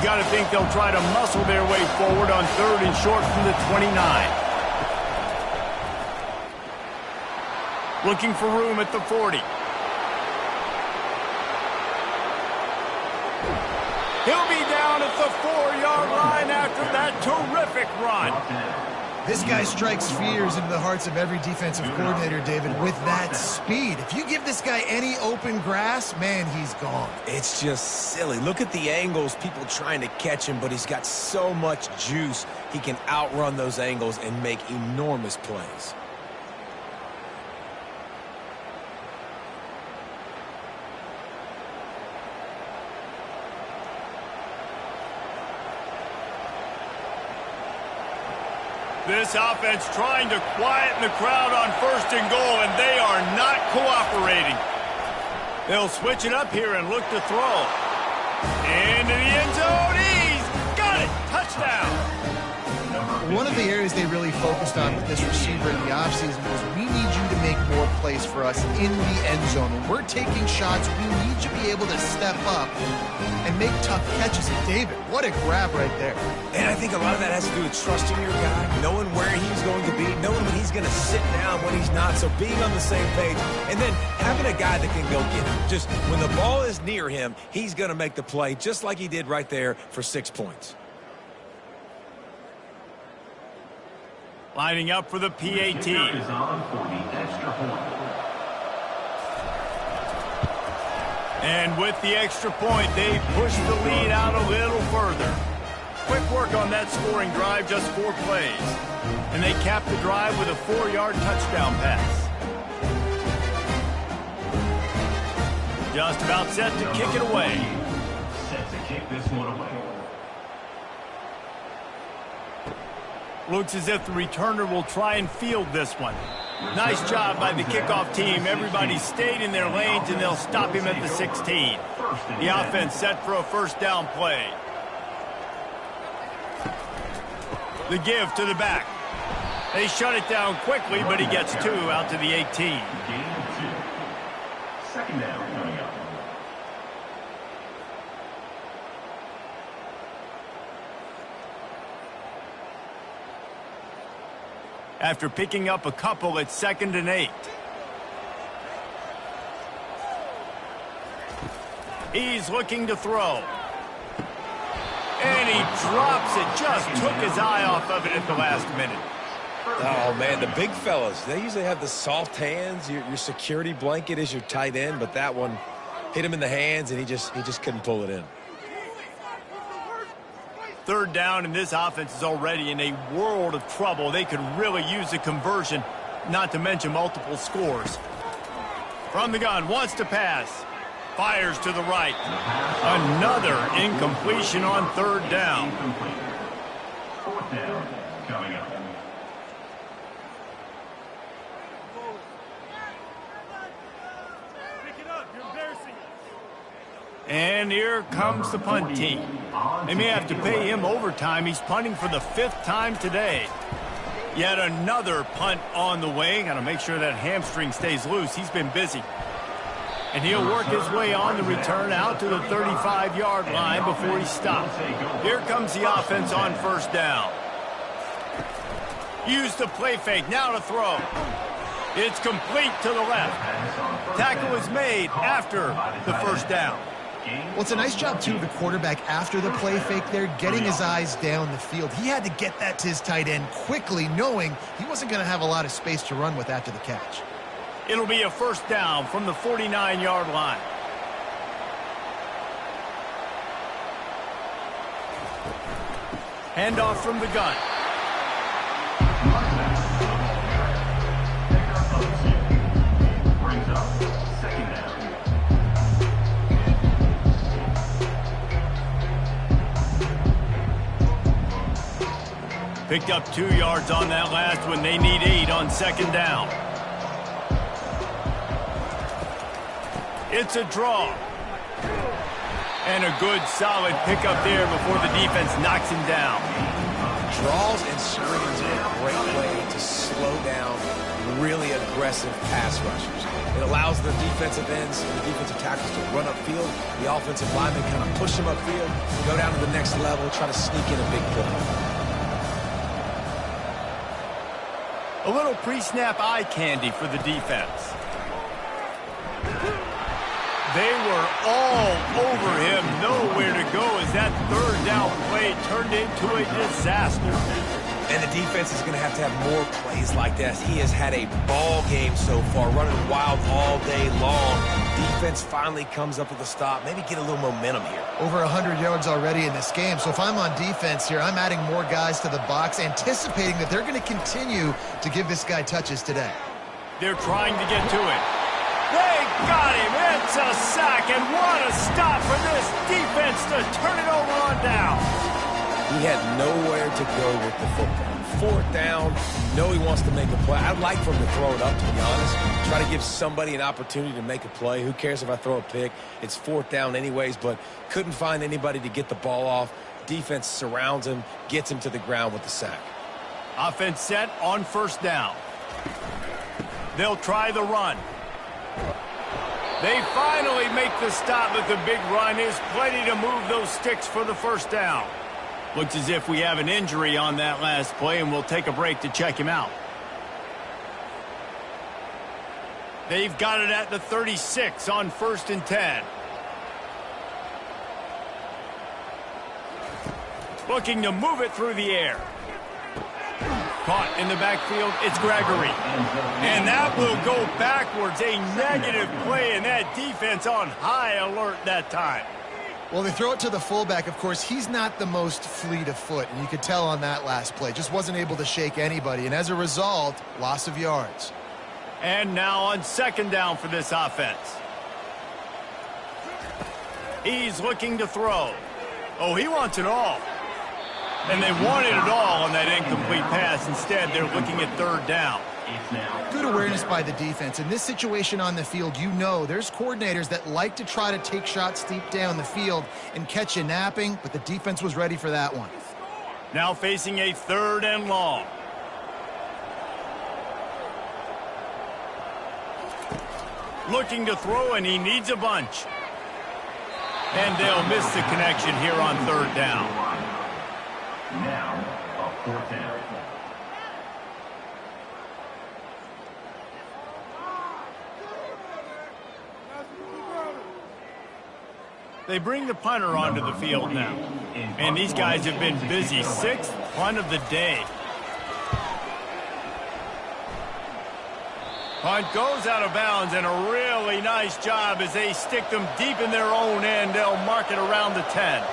got to think they'll try to muscle their way forward on 3rd and short from the 29. Looking for room at the 40. He'll be down at the 4-yard line after that terrific run. This guy strikes fears into the hearts of every defensive coordinator, David, with that speed. If you give this guy any open grass, man, he's gone. It's just silly. Look at the angles, people trying to catch him, but he's got so much juice. He can outrun those angles and make enormous plays. This offense trying to quieten the crowd on 1st and goal, and they are not cooperating. They'll switch it up here and look to throw. Into the end zone. He's got it. Touchdown. One of the areas they really focused on with this receiver in the offseason was we need you to make more plays for us in the end zone. When we're taking shots, we need you to be able to step up and make tough catches. And David, what a grab right there. And I think a lot of that has to do with trusting your guy, knowing where he's going to be, knowing when he's going to sit down, when he's not, so being on the same page, and then having a guy that can go get him. Just when the ball is near him, he's going to make the play just like he did right there for 6 points. Lining up for the PAT. Is on for the extra point. And with the extra point, they push the lead out a little further. Quick work on that scoring drive, just 4 plays. And they cap the drive with a 4-yard touchdown pass. Just about set to kick it away. Set to kick this one away. Looks as if the returner will try and field this one. Nice job by the kickoff team. Everybody stayed in their lanes, and they'll stop him at the 16. The offense set for a 1st down play. The give to the back. They shut it down quickly, but he gets 2 out to the 18. Gain 2. 2nd down coming up. After picking up a couple, it's 2nd and 8. He's looking to throw. And he drops it. Just took his eye off of it at the last minute. Oh, man, the big fellas, they usually have the soft hands. Your security blanket is your tight end, but that one hit him in the hands, and he just couldn't pull it in. 3rd down, and this offense is already in a world of trouble. They could really use a conversion, not to mention multiple scores. From the gun, wants to pass. Fires to the right. Another incompletion on 3rd down. 4th down coming up. And here comes the punt team. They may have to pay him overtime. He's punting for the 5th time today. Yet another punt on the way. Got to make sure that hamstring stays loose. He's been busy. And he'll work his way on the return out to the 35-yard line before he stops. Here comes the offense on 1st down. Use the play fake. Now to throw. It's complete to the left. Tackle is made after the 1st down. Well, it's a nice job, too, of the quarterback after the play fake there, getting his eyes down the field. He had to get that to his tight end quickly, knowing he wasn't going to have a lot of space to run with after the catch. It'll be a 1st down from the 49-yard line. Handoff from the gun. Brings up 2nd down. Picked up 2 yards on that last one. They need 8 on 2nd down. It's a draw. And a good, solid pickup there before the defense knocks him down. Draws and screens are a great way to slow down really aggressive pass rushers. It allows the defensive ends and the defensive tackles to run upfield. The offensive linemen kind of push them upfield, go down to the next level, try to sneak in a big play. A little pre-snap eye candy for the defense. They were all over him, nowhere to go as that third down play turned into a disaster. And the defense is going to have more plays like this. He has had a ball game so far, running wild all day long. Defense finally comes up with a stop, maybe get a little momentum here. Over 100 yards already in this game, so if I'm on defense here, I'm adding more guys to the box, anticipating that they're going to continue to give this guy touches today. They're trying to get to it. They got him. It's a sack, and what a stop for this defense to turn it over on down. He had nowhere to go with the football. Fourth down, he wants to make a play. I'd like for him to throw it up, to be honest. Try to give somebody an opportunity to make a play. Who cares if I throw a pick? It's fourth down anyways, but couldn't find anybody to get the ball off. Defense surrounds him, gets him to the ground with the sack. Offense set on first down. They'll try the run. They finally make the stop, but the big run is plenty to move those sticks for the first down. Looks as if we have an injury on that last play, and we'll take a break to check him out. They've got it at the 36 on 1st and 10. Looking to move it through the air. Caught in the backfield, it's Gregory. And that will go backwards. A negative play, and that defense on high alert that time. Well, they throw it to the fullback. Of course, he's not the most fleet of foot, and you could tell on that last play. Just wasn't able to shake anybody, and as a result, loss of yards. And now on 2nd down for this offense. He's looking to throw. Oh, he wants it all. And they wanted it all on that incomplete pass. Instead, they're looking at 3rd down. Good awareness by the defense. In this situation on the field, there's coordinators that like to try to take shots deep down the field and catch you napping, but the defense was ready for that one. Now facing a 3rd and long. Looking to throw, and he needs a bunch. And they'll miss the connection here on 3rd down. Now, a 4th down. They bring the punter onto the field now. And these guys have been busy. 6th punt of the day. Punt goes out of bounds, and a really nice job as they stick them deep in their own end. They'll mark it around the 10.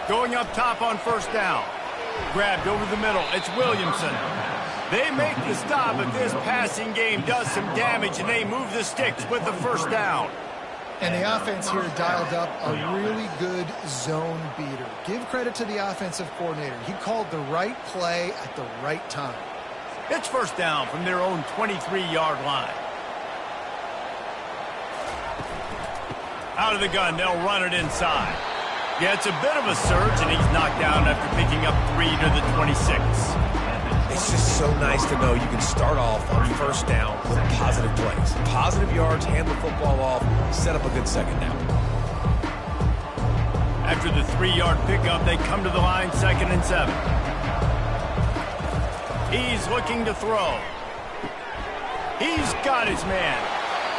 Going up top on 1st down. Grabbed over the middle. It's Williamson. They make the stop, but this passing game does some damage, and they move the sticks with the 1st down. And the offense here dialed up a really good zone beater. Give credit to the offensive coordinator. He called the right play at the right time. It's 1st down from their own 23-yard line. Out of the gun, they'll run it inside. Yeah, it's a bit of a surge, and he's knocked down after picking up 3 to the 26. It's just so nice to know you can start off on 1st down with positive plays. Positive yards, hand the football off, set up a good 2nd down. After the 3-yard pickup, they come to the line 2nd and 7. He's looking to throw. He's got his man.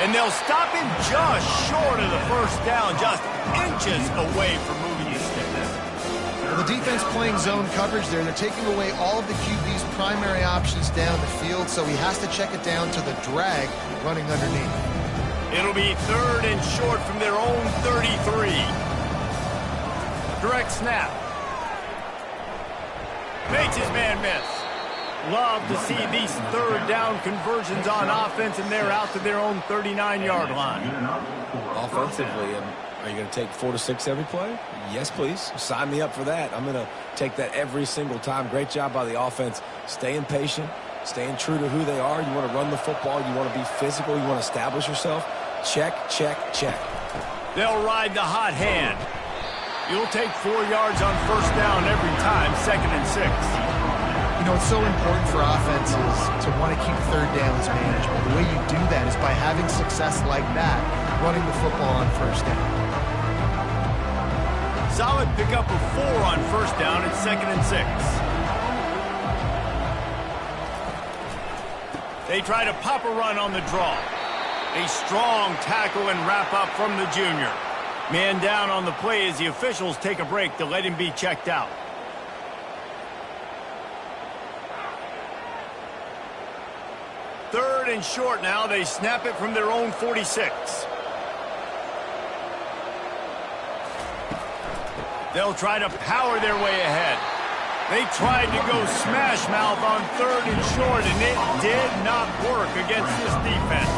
And they'll stop him just short of the 1st down, just inches away from moving the sticks. Well, the defense playing zone coverage there. They're taking away all of the QB's primary options down the field, so he has to check it down to the drag running underneath. It'll be 3rd and short from their own 33. Direct snap. Makes his man miss. Love to see these 3rd down conversions on offense, and they're out to their own 39-yard line. Offensively, are you going to take 4 to 6 every play? Yes, please. Sign me up for that. I'm going to take that every single time. Great job by the offense. Staying patient, staying true to who they are. You want to run the football. You want to be physical. You want to establish yourself. Check, check, check. They'll ride the hot hand. You'll take 4 yards on first down every time, 2nd and 6. You know, it's so important for offenses to want to keep third downs manageable. The way you do that is by having success like that, running the football on first down. Solid pickup of 4 on first down at 2nd and 6. They try to pop a run on the draw. A strong tackle and wrap up from the junior. Man down on the play as the officials take a break to let him be checked out. Third and short now. They snap it from their own 46. They'll try to power their way ahead. They tried to go smash mouth on 3rd and short, and it did not work against this defense.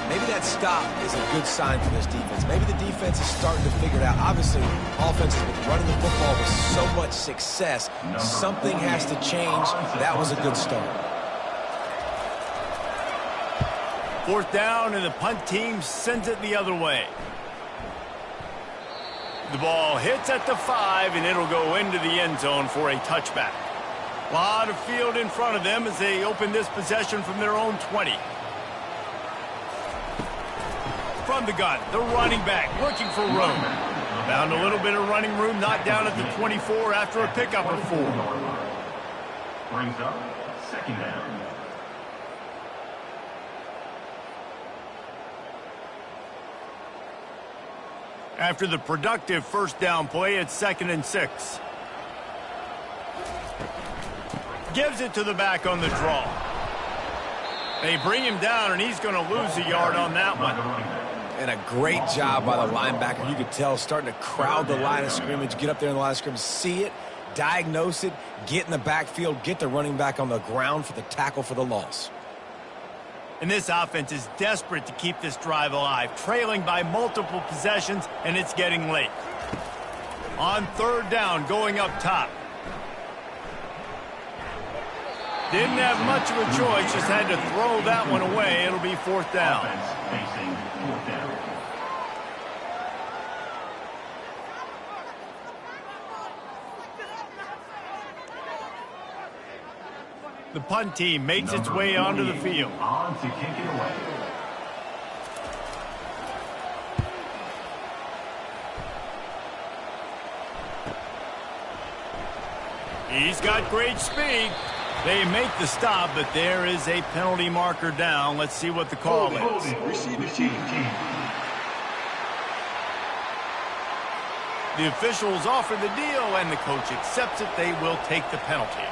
Maybe that stop is a good sign for this defense. Maybe the defense is starting to figure it out. Obviously, offense has been running the football with so much success. Something has to change. That was a good start. 4th down, and the punt team sends it the other way. The ball hits at the 5, and it'll go into the end zone for a touchback. A lot of field in front of them as they open this possession from their own 20. From the gun, the running back looking for room. Found a little bit of running room, knocked down at the 24 after a pickup of 4. Brings up 2nd down. After the productive first down play, it's 2nd and 6. Gives it to the back on the draw. They bring him down, and he's going to lose a yard on that one. And a great job by the linebacker. You could tell starting to crowd the line of scrimmage, get up there in the line of scrimmage, see it, diagnose it, get in the backfield, get the running back on the ground for the tackle for the loss. And this offense is desperate to keep this drive alive, trailing by multiple possessions, and it's getting late. On 3rd down, going up top. Didn't have much of a choice, just had to throw that one away. It'll be 4th down. Offense facing 4th down. The punt team makes its way onto the field. On to kick it away. He's got great speed. They make the stop, but there is a penalty marker down. Let's see what the call is. Receiving team. The officials offer the deal, and the coach accepts it. They will take the penalty.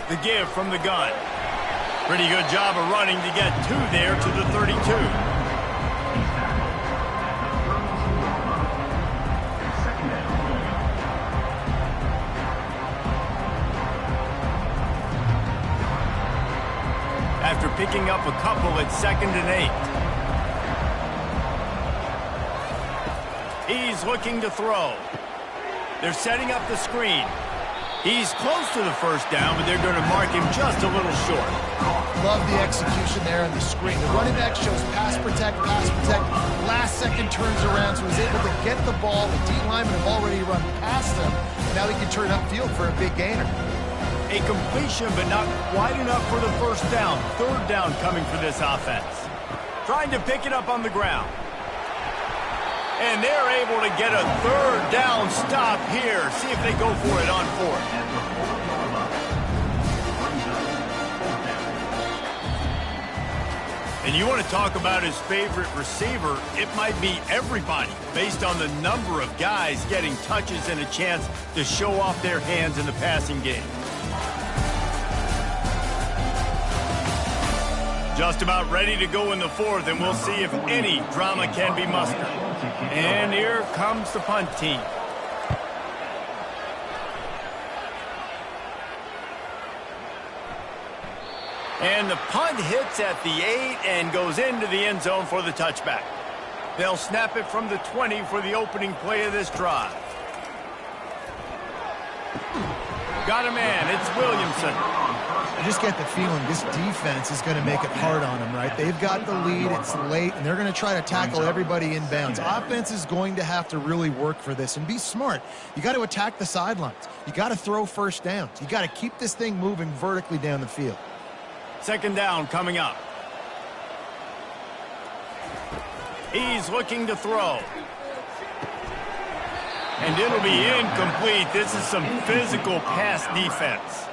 The give from the gun. Pretty good job of running to get 2 there to the 32. After picking up a couple, it's 2nd and 8. He's looking to throw. They're setting up the screen. He's close to the first down, but they're going to mark him just a little short. Love the execution there on the screen. The running back shows pass protect. Last second turns around, so he's able to get the ball. The D linemen have already run past him. Now he can turn upfield for a big gainer. A completion, but not quite enough for the first down. 3rd down coming for this offense. Trying to pick it up on the ground. And they're able to get a 3rd down stop here. See if they go for it on 4th. And you want to talk about his favorite receiver, it might be everybody, based on the number of guys getting touches and a chance to show off their hands in the passing game. Just about ready to go in the 4th, and we'll see if any drama can be mustered. And here comes the punt team. And the punt hits at the 8 and goes into the end zone for the touchback. They'll snap it from the 20 for the opening play of this drive. Got a man. It's Williamson. I just get the feeling this defense is going to make it hard on them, right? They've got the lead, it's late, and they're going to try to tackle everybody inbounds. Offense is going to have to really work for this and be smart. You got to attack the sidelines. You got to throw first downs. You got to keep this thing moving vertically down the field. Second down coming up. He's looking to throw. And it'll be incomplete. This is some physical pass defense.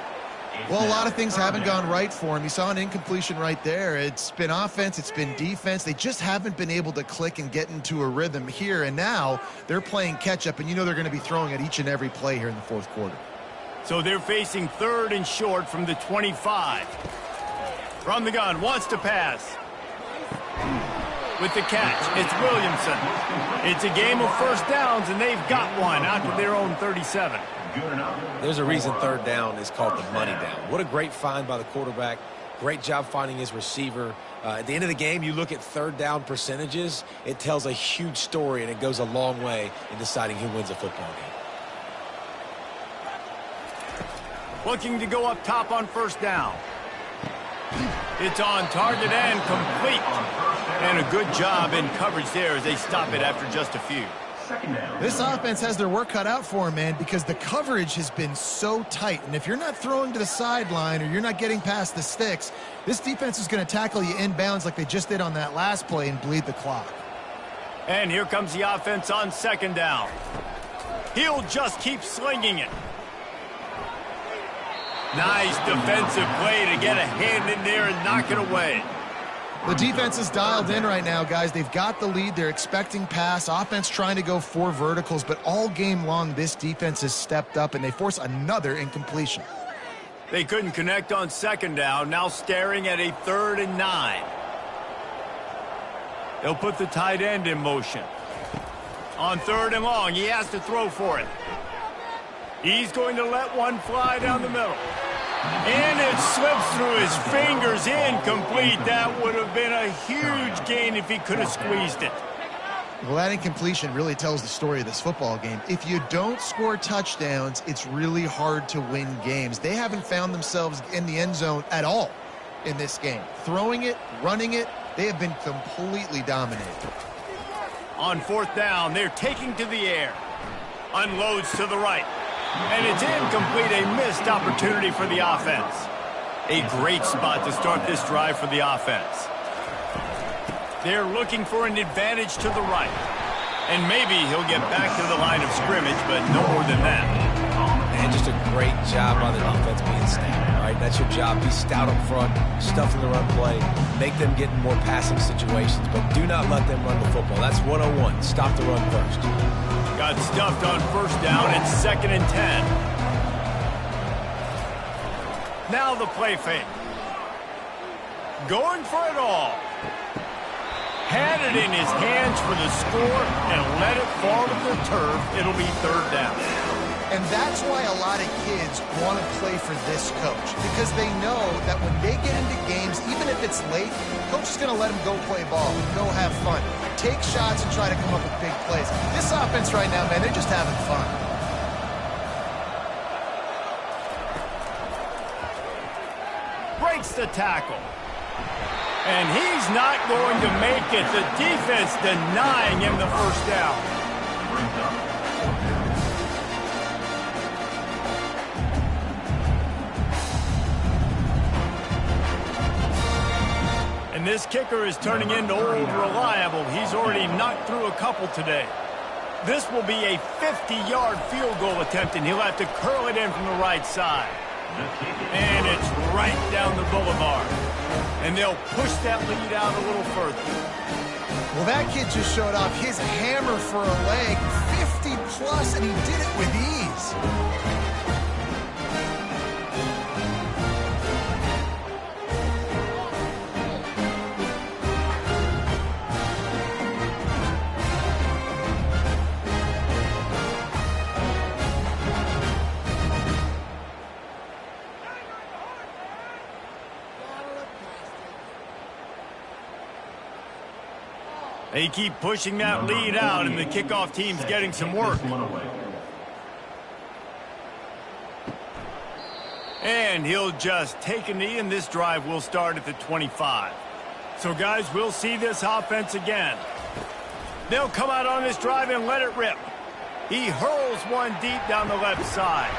Well, a lot of things haven't gone right for him. You saw an incompletion right there. It's been offense, it's been defense. They just haven't been able to click and get into a rhythm here. And now they're playing catch-up, and you know they're going to be throwing at each and every play here in the fourth quarter. So they're facing third and short from the 25. From the gun, wants to pass. With the catch, it's Williamson. It's a game of first downs, and they've got one out to their own 37. There's a reason third down is called the money down. What a great find by the quarterback. Great job finding his receiver. At the end of the game, you look at third down percentages. It tells a huge story, and it goes a long way in deciding who wins a football game. Looking to go up top on first down. It's on target and complete. And a good job in coverage there as they stop it after just a few. This offense has their work cut out for them, man, because the coverage has been so tight. And if you're not throwing to the sideline or you're not getting past the sticks, this defense is going to tackle you inbounds like they just did on that last play and bleed the clock. And here comes the offense on second down. He'll just keep slinging it. Nice defensive play to get a hand in there and knock it away. The defense is dialed in right now, guys. They've got the lead. They're expecting pass. Offense trying to go 4 verticals, but all game long, this defense has stepped up, and they force another incompletion. They couldn't connect on second down, now staring at a 3rd and 9. They'll put the tight end in motion. On 3rd and long, he has to throw for it. He's going to let one fly down the middle. And it slips through his fingers, incomplete. That would have been a huge gain if he could have squeezed it. Well, that incompletion really tells the story of this football game. If you don't score touchdowns, it's really hard to win games. They haven't found themselves in the end zone at all in this game. Throwing it, running it, they have been completely dominated. On 4th down, they're taking to the air. Unloads to the right. And it's incomplete, a missed opportunity for the offense. A great spot to start this drive for the offense. They're looking for an advantage to the right. And maybe he'll get back to the line of scrimmage, but no more than that. And just a great job on the defense being stout, right? That's your job. Be stout up front, stuff in the run play, make them get in more passing situations, but do not let them run the football. That's 101. Stop the run first. Got stuffed on first down. It's 2nd and 10. Now the play fake. Going for it all. Had it in his hands for the score and let it fall to the turf. It'll be 3rd down. And that's why a lot of kids want to play for this coach, because they know that when they get into games, even if it's late, coach is going to let them go play ball, go have fun, take shots and try to come up with big plays. This offense right now, man, they're just having fun. Breaks the tackle. And he's not going to make it. The defense denying him the first down. And this kicker is turning into old reliable. He's already knocked through a couple today. This will be a 50-yard field goal attempt, and he'll have to curl it in from the right side. And it's right down the boulevard. And they'll push that lead out a little further. Well, that kid just showed off his hammer for a leg, 50-plus, and he did it with ease. They keep pushing that lead out, and the kickoff team's getting some work. And he'll just take a knee, and this drive will start at the 25. So, guys, we'll see this offense again. They'll come out on this drive and let it rip. He hurls one deep down the left side.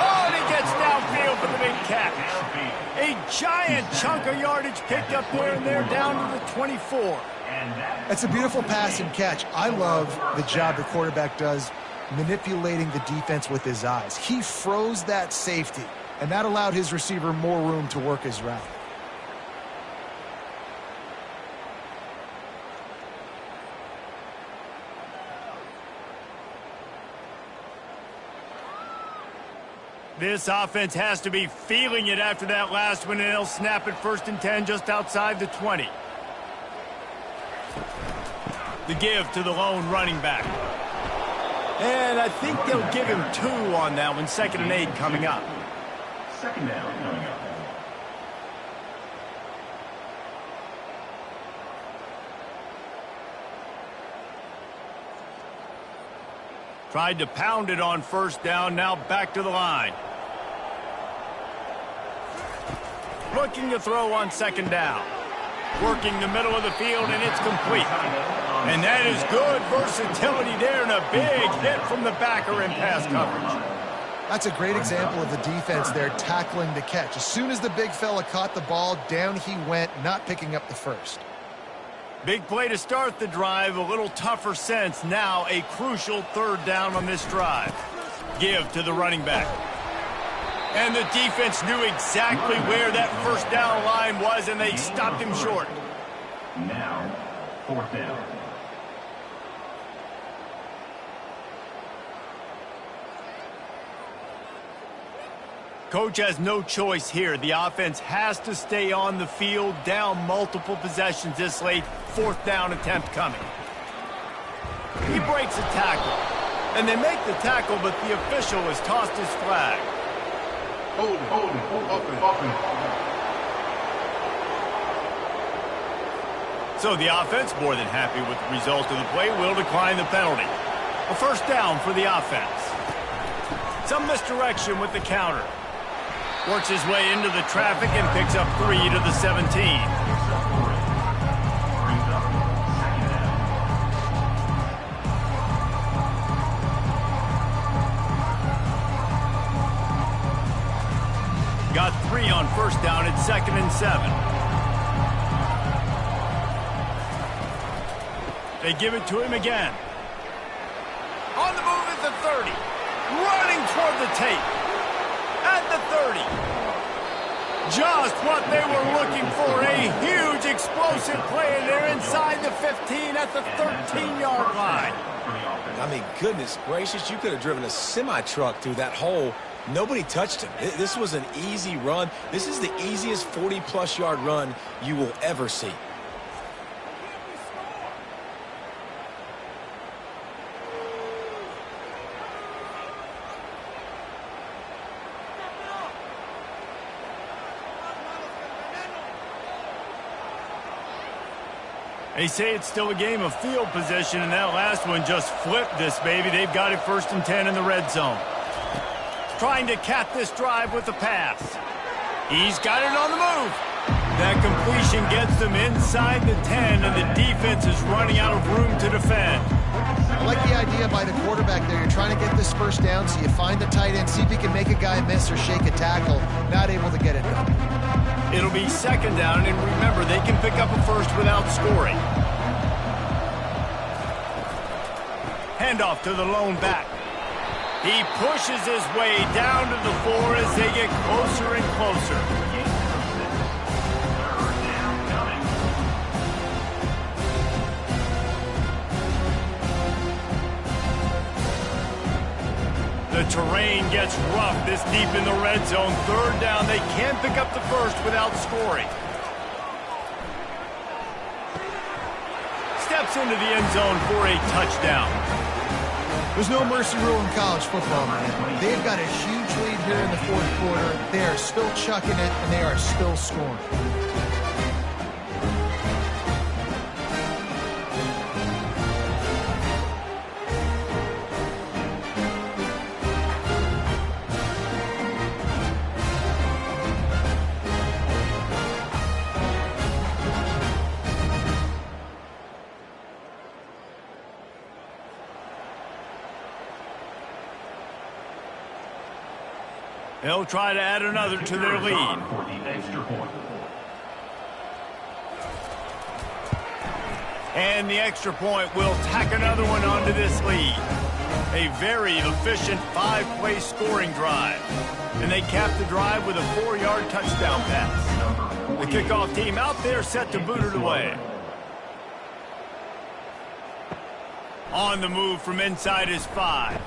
Oh, and he gets downfield for the big catch. A giant chunk of yardage picked up there, and they're down to the 24. That's a beautiful pass and catch. I love the job the quarterback does manipulating the defense with his eyes. He froze that safety, and that allowed his receiver more room to work his route. This offense has to be feeling it after that last one, and they'll snap it 1st and 10 just outside the 20. The give to the lone running back. And I think they'll give him 2 on that one. 2nd and 8 coming up. 2nd down coming up. Tried to pound it on 1st down, now back to the line. Looking to throw on 2nd down. Working the middle of the field, and it's complete. And that is good versatility there, and a big hit from the backer in pass coverage. That's a great example of the defense there tackling the catch. As soon as the big fella caught the ball, down he went, not picking up the first. Big play to start the drive, a little tougher since. Now a crucial 3rd down on this drive. Give to the running back. And the defense knew exactly where that 1st down line was, and they stopped him short. Now, 4th down. Coach has no choice here. The offense has to stay on the field, down multiple possessions this late. 4th down attempt coming. He breaks a tackle, and they make the tackle, but the official has tossed his flag. Hold it. So the offense, more than happy with the result of the play, will decline the penalty. A 1st down for the offense. Some misdirection with the counter. Works his way into the traffic and picks up 3 to the 17. Got 3 on 1st down at 2nd and 7. They give it to him again. On the move at the 30. Running toward the tape. At the 30. Just what they were looking for. A huge explosive play, and they're inside the 15 at the 13-yard line. I mean, goodness gracious, you could have driven a semi-truck through that hole. Nobody touched him. This was an easy run. This is the easiest 40-plus yard run you will ever see. They say it's still a game of field position, and that last one just flipped this baby. They've got it 1st and 10 in the red zone. Trying to cap this drive with a pass. He's got it on the move. That completion gets them inside the 10, and the defense is running out of room to defend. I like the idea by the quarterback there. You're trying to get this 1st down, so you find the tight end, see if he can make a guy miss or shake a tackle. Not able to get it done. It'll be 2nd down, and remember, they can pick up a 1st without scoring. Handoff to the lone back. He pushes his way down to the 4 as they get closer and closer. The terrain gets rough this deep in the red zone. 3rd down, they can't pick up the 1st without scoring. Steps into the end zone for a touchdown. There's no mercy rule in college football, man. They've got a huge lead here in the 4th quarter. They are still chucking it, and they are still scoring. They'll try to add another to their lead. For the extra point. And the extra point will tack another one onto this lead. A very efficient 5-play scoring drive. And they cap the drive with a 4-yard touchdown pass. The kickoff team out there set to boot it away. On the move from inside his 5.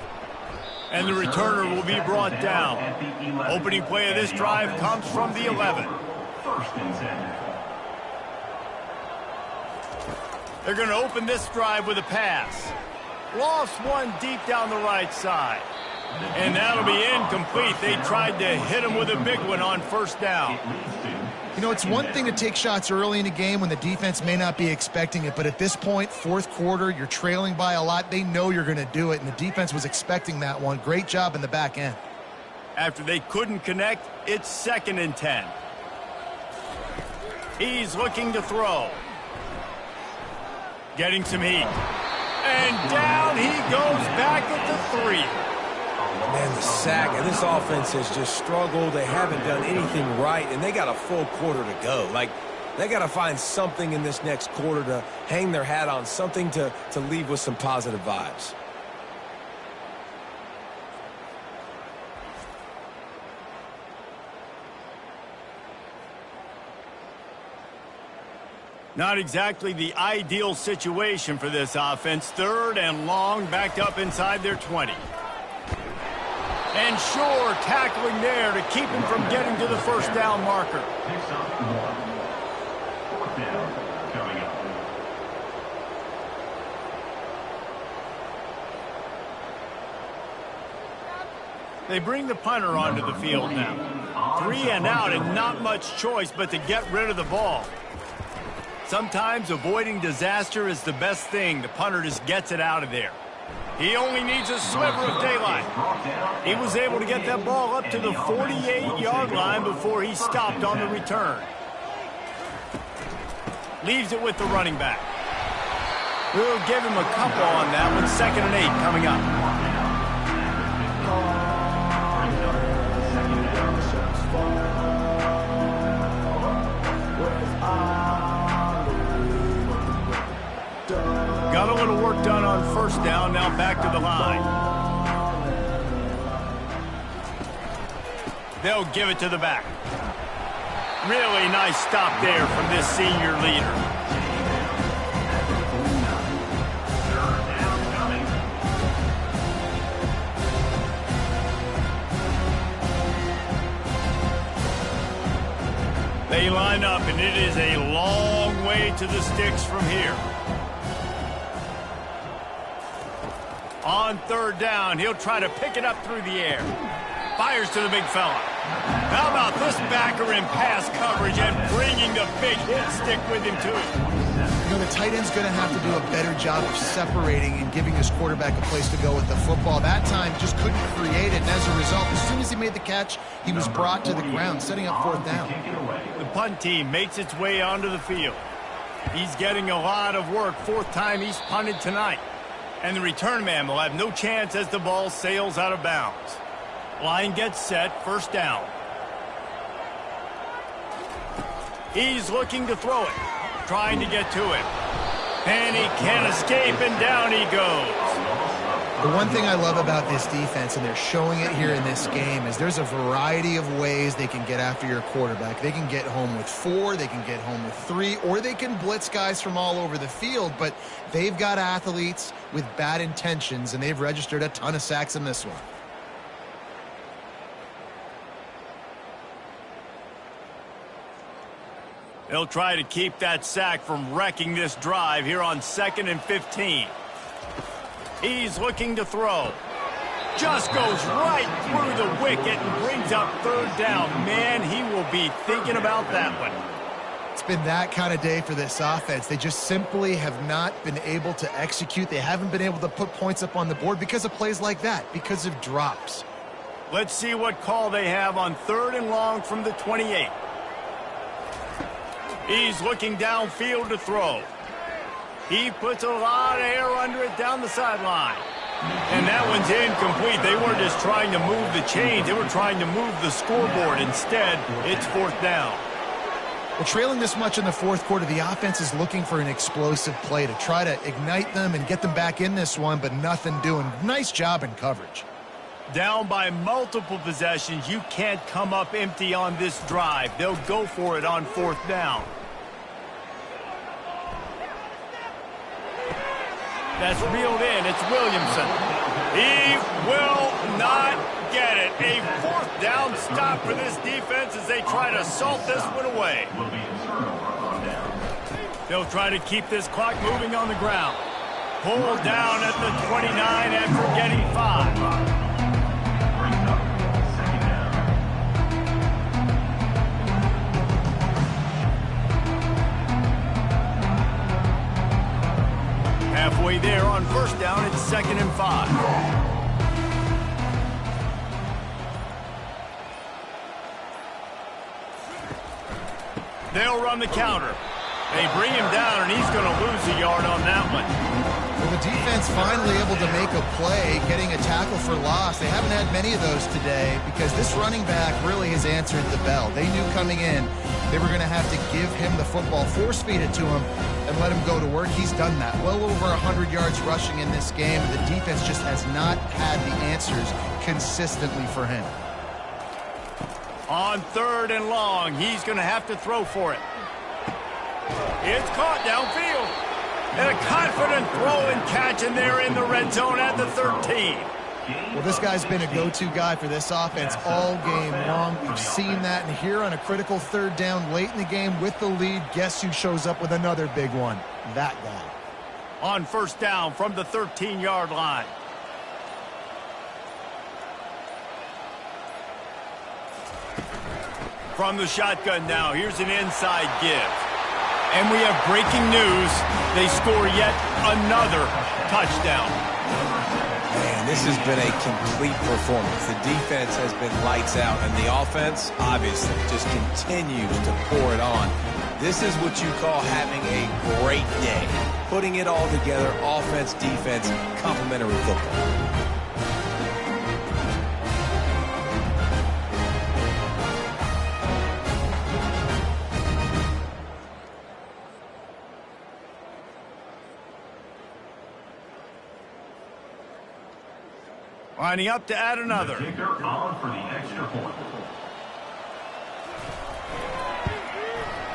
And the returner will be brought down. Opening play of this drive comes from the 11. First and 10. They're going to open this drive with a pass. Lost one deep down the right side. And that'll be incomplete. They tried to hit him with a big one on first down. You know, it's one thing to take shots early in a game when the defense may not be expecting it, but at this point, fourth quarter, you're trailing by a lot. They know you're going to do it, and the defense was expecting that one. Great job in the back end. After they couldn't connect, it's 2nd and 10. He's looking to throw. Getting some heat. And down he goes back at the 3. Man, the sack, and this offense has just struggled. They haven't done anything right, and they got a full quarter to go. Like, they got to find something in this next quarter to hang their hat on, something to leave with some positive vibes. Not exactly the ideal situation for this offense. 3rd and long, backed up inside their 20. And sure, tackling there to keep him from getting to the first down marker. Picks up 1. 4th down coming up. They bring the punter onto the field now. 3 and out, and not much choice but to get rid of the ball. Sometimes avoiding disaster is the best thing. The punter just gets it out of there. He only needs a sliver of daylight. He was able to get that ball up to the 48-yard line before he stopped on the return. Leaves it with the running back. We'll give him a couple on that one. 2nd and 8 coming up. Got a little work done on first down, now back to the line. They'll give it to the back. Really nice stop there from this senior leader. They line up, and it is a long way to the sticks from here. On 3rd down, he'll try to pick it up through the air. Fires to the big fella. How about this backer in pass coverage and bringing the big hit stick with him, too? You know, the tight end's going to have to do a better job of separating and giving his quarterback a place to go with the football. That time, just couldn't create it, and as a result, as soon as he made the catch, he was brought to the ground, setting up 4th down. The punt team makes its way onto the field. He's getting a lot of work. 4th time he's punted tonight. And the return man will have no chance as the ball sails out of bounds. Line gets set, 1st down. He's looking to throw it, trying to get to it. And he can't escape, and down he goes. The one thing I love about this defense, and they're showing it here in this game, is there's a variety of ways they can get after your quarterback. They can get home with 4, they can get home with 3, or they can blitz guys from all over the field, but they've got athletes with bad intentions, and they've registered a ton of sacks in this one. They'll try to keep that sack from wrecking this drive here on 2nd and 15. He's looking to throw. Just goes right through the wicket and brings up 3rd down. Man, he will be thinking about that one. It's been that kind of day for this offense. They just simply have not been able to execute. They haven't been able to put points up on the board because of plays like that, because of drops. Let's see what call they have on 3rd and long from the 28. He's looking downfield to throw. He puts a lot of air under it down the sideline. And that one's incomplete. They weren't just trying to move the chains. They were trying to move the scoreboard. Instead, it's 4th down. Well, trailing this much in the 4th quarter, the offense is looking for an explosive play to try to ignite them and get them back in this one, but nothing doing. Nice job in coverage. Down by multiple possessions, you can't come up empty on this drive. They'll go for it on 4th down. That's reeled in. It's Williamson. He will not get it. A 4th down stop for this defense as they try to salt this one away. They'll try to keep this clock moving on the ground. Pulled down at the 29 after getting 5. Halfway there on 1st down, it's 2nd and 5. They'll run the counter. They bring him down, and he's going to lose a yard on that one. Well, the defense finally able to make a play, getting a tackle for loss. They haven't had many of those today because this running back really has answered the bell. They knew coming in they were going to have to give him the football, force-feed it to him, and let him go to work. He's done that. Well over 100 yards rushing in this game. The defense just has not had the answers consistently for him. On 3rd and long, he's going to have to throw for it. It's caught downfield. And a confident throw and catch, and they're in the red zone at the 13. Well, this guy's been a go-to guy for this offense all game long. We've seen that, and here on a critical 3rd down late in the game with the lead, guess who shows up with another big one? That guy. On 1st down from the 13-yard line. From the shotgun now, here's an inside give. And we have breaking news. They score yet another touchdown. Man, this has been a complete performance. The defense has been lights out, and the offense, obviously, just continues to pour it on. This is what you call having a great day. Putting it all together, offense, defense, complementary football. Lining up to add another. The kicker on for the extra point.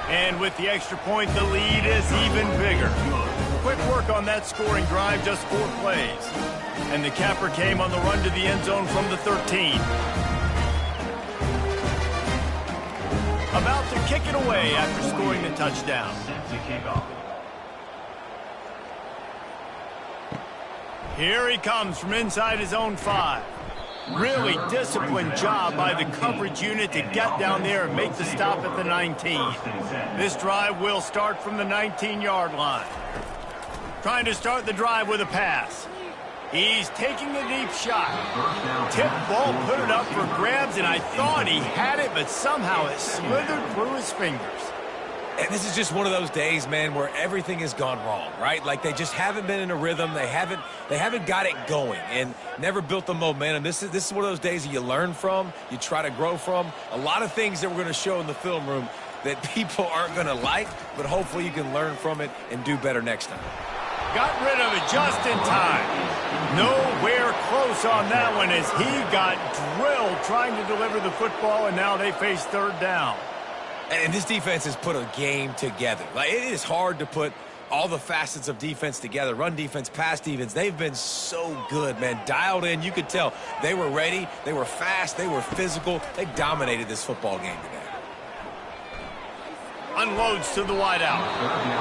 And with the extra point, the lead is even bigger. Quick work on that scoring drive, just 4 plays. And the capper came on the run to the end zone from the 13. About to kick it away after scoring the touchdown. Set to kick off. Here he comes from inside his own 5. Really disciplined job by the coverage unit to get down there and make the stop at the 19. This drive will start from the 19-yard line. Trying to start the drive with a pass. He's taking a deep shot. Tip ball, put it up for grabs, and I thought he had it, but somehow it slithered through his fingers. And this is just one of those days, man, where everything has gone wrong, right? Like they just haven't been in a rhythm. They haven't got it going and never built the momentum. This is one of those days that you learn from, you try to grow from. A lot of things that we're going to show in the film room that people aren't going to like, but hopefully you can learn from it and do better next time. Got rid of it just in time. Nowhere close on that one as he got drilled trying to deliver the football, and now they face 3rd down. And this defense has put a game together. Like, it is hard to put all the facets of defense together. Run defense, pass defense. They've been so good, man. Dialed in. You could tell they were ready. They were fast. They were physical. They dominated this football game today. Unloads to the wideout.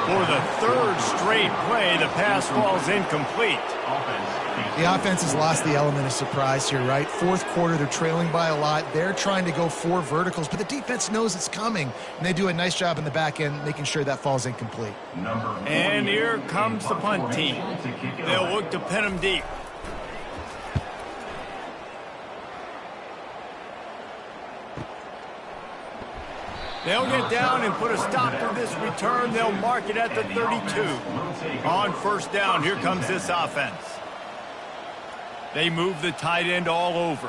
For the 3rd straight play, the pass falls incomplete. The offense has lost the element of surprise here, right? 4th quarter, they're trailing by a lot. They're trying to go 4 verticals, but the defense knows it's coming. And they do a nice job in the back end making sure that falls incomplete. And here comes the punt team. They'll look to pin him deep. They'll get down and put a stop to this return. They'll mark it at the 32. On 1st down, here comes this offense. They move the tight end all over.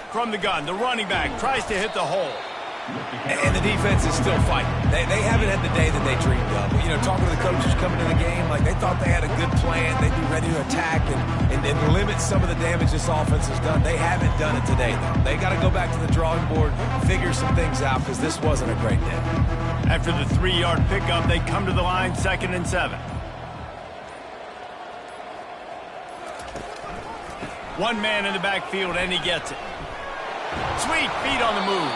From the gun, the running back tries to hit the hole. And the defense is still fighting. They haven't had the day that they dreamed of. You know, talking to the coaches coming to the game, like they thought they had a good plan. They'd be ready to attack and limit some of the damage this offense has done. They haven't done it today, though. They got to go back to the drawing board, figure some things out, because this wasn't a great day. After the 3-yard pickup, they come to the line, 2nd and 7. One man in the backfield, and he gets it. Sweet feet on the move.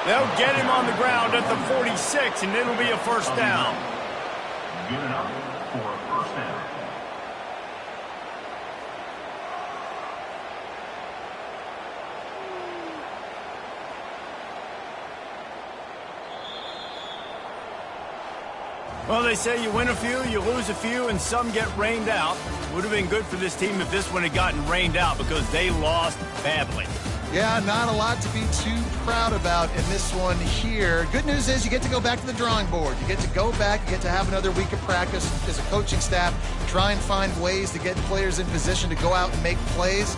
They'll get him on the ground at the 46, and it'll be a first down. Good enough for a first down. Well, they say you win a few, you lose a few, and some get rained out. Would have been good for this team if this one had gotten rained out because they lost badly. Yeah, not a lot to be too proud about in this one here. Good news is you get to go back to the drawing board. You get to go back, you get to have another week of practice as a coaching staff, try and find ways to get players in position to go out and make plays.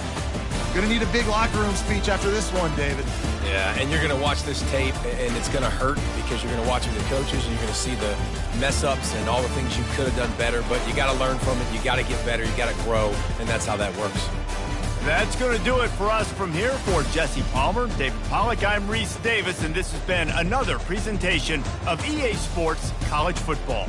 Going to need a big locker room speech after this one, David. Yeah, and you're going to watch this tape, and it's going to hurt because you're going to watch the coaches, and you're going to see the mess-ups and all the things you could have done better, but you got to learn from it. You got to get better. You got to grow, and that's how that works. That's going to do it for us from here. For Jesse Palmer, David Pollack, I'm Reese Davis, and this has been another presentation of EA Sports College Football.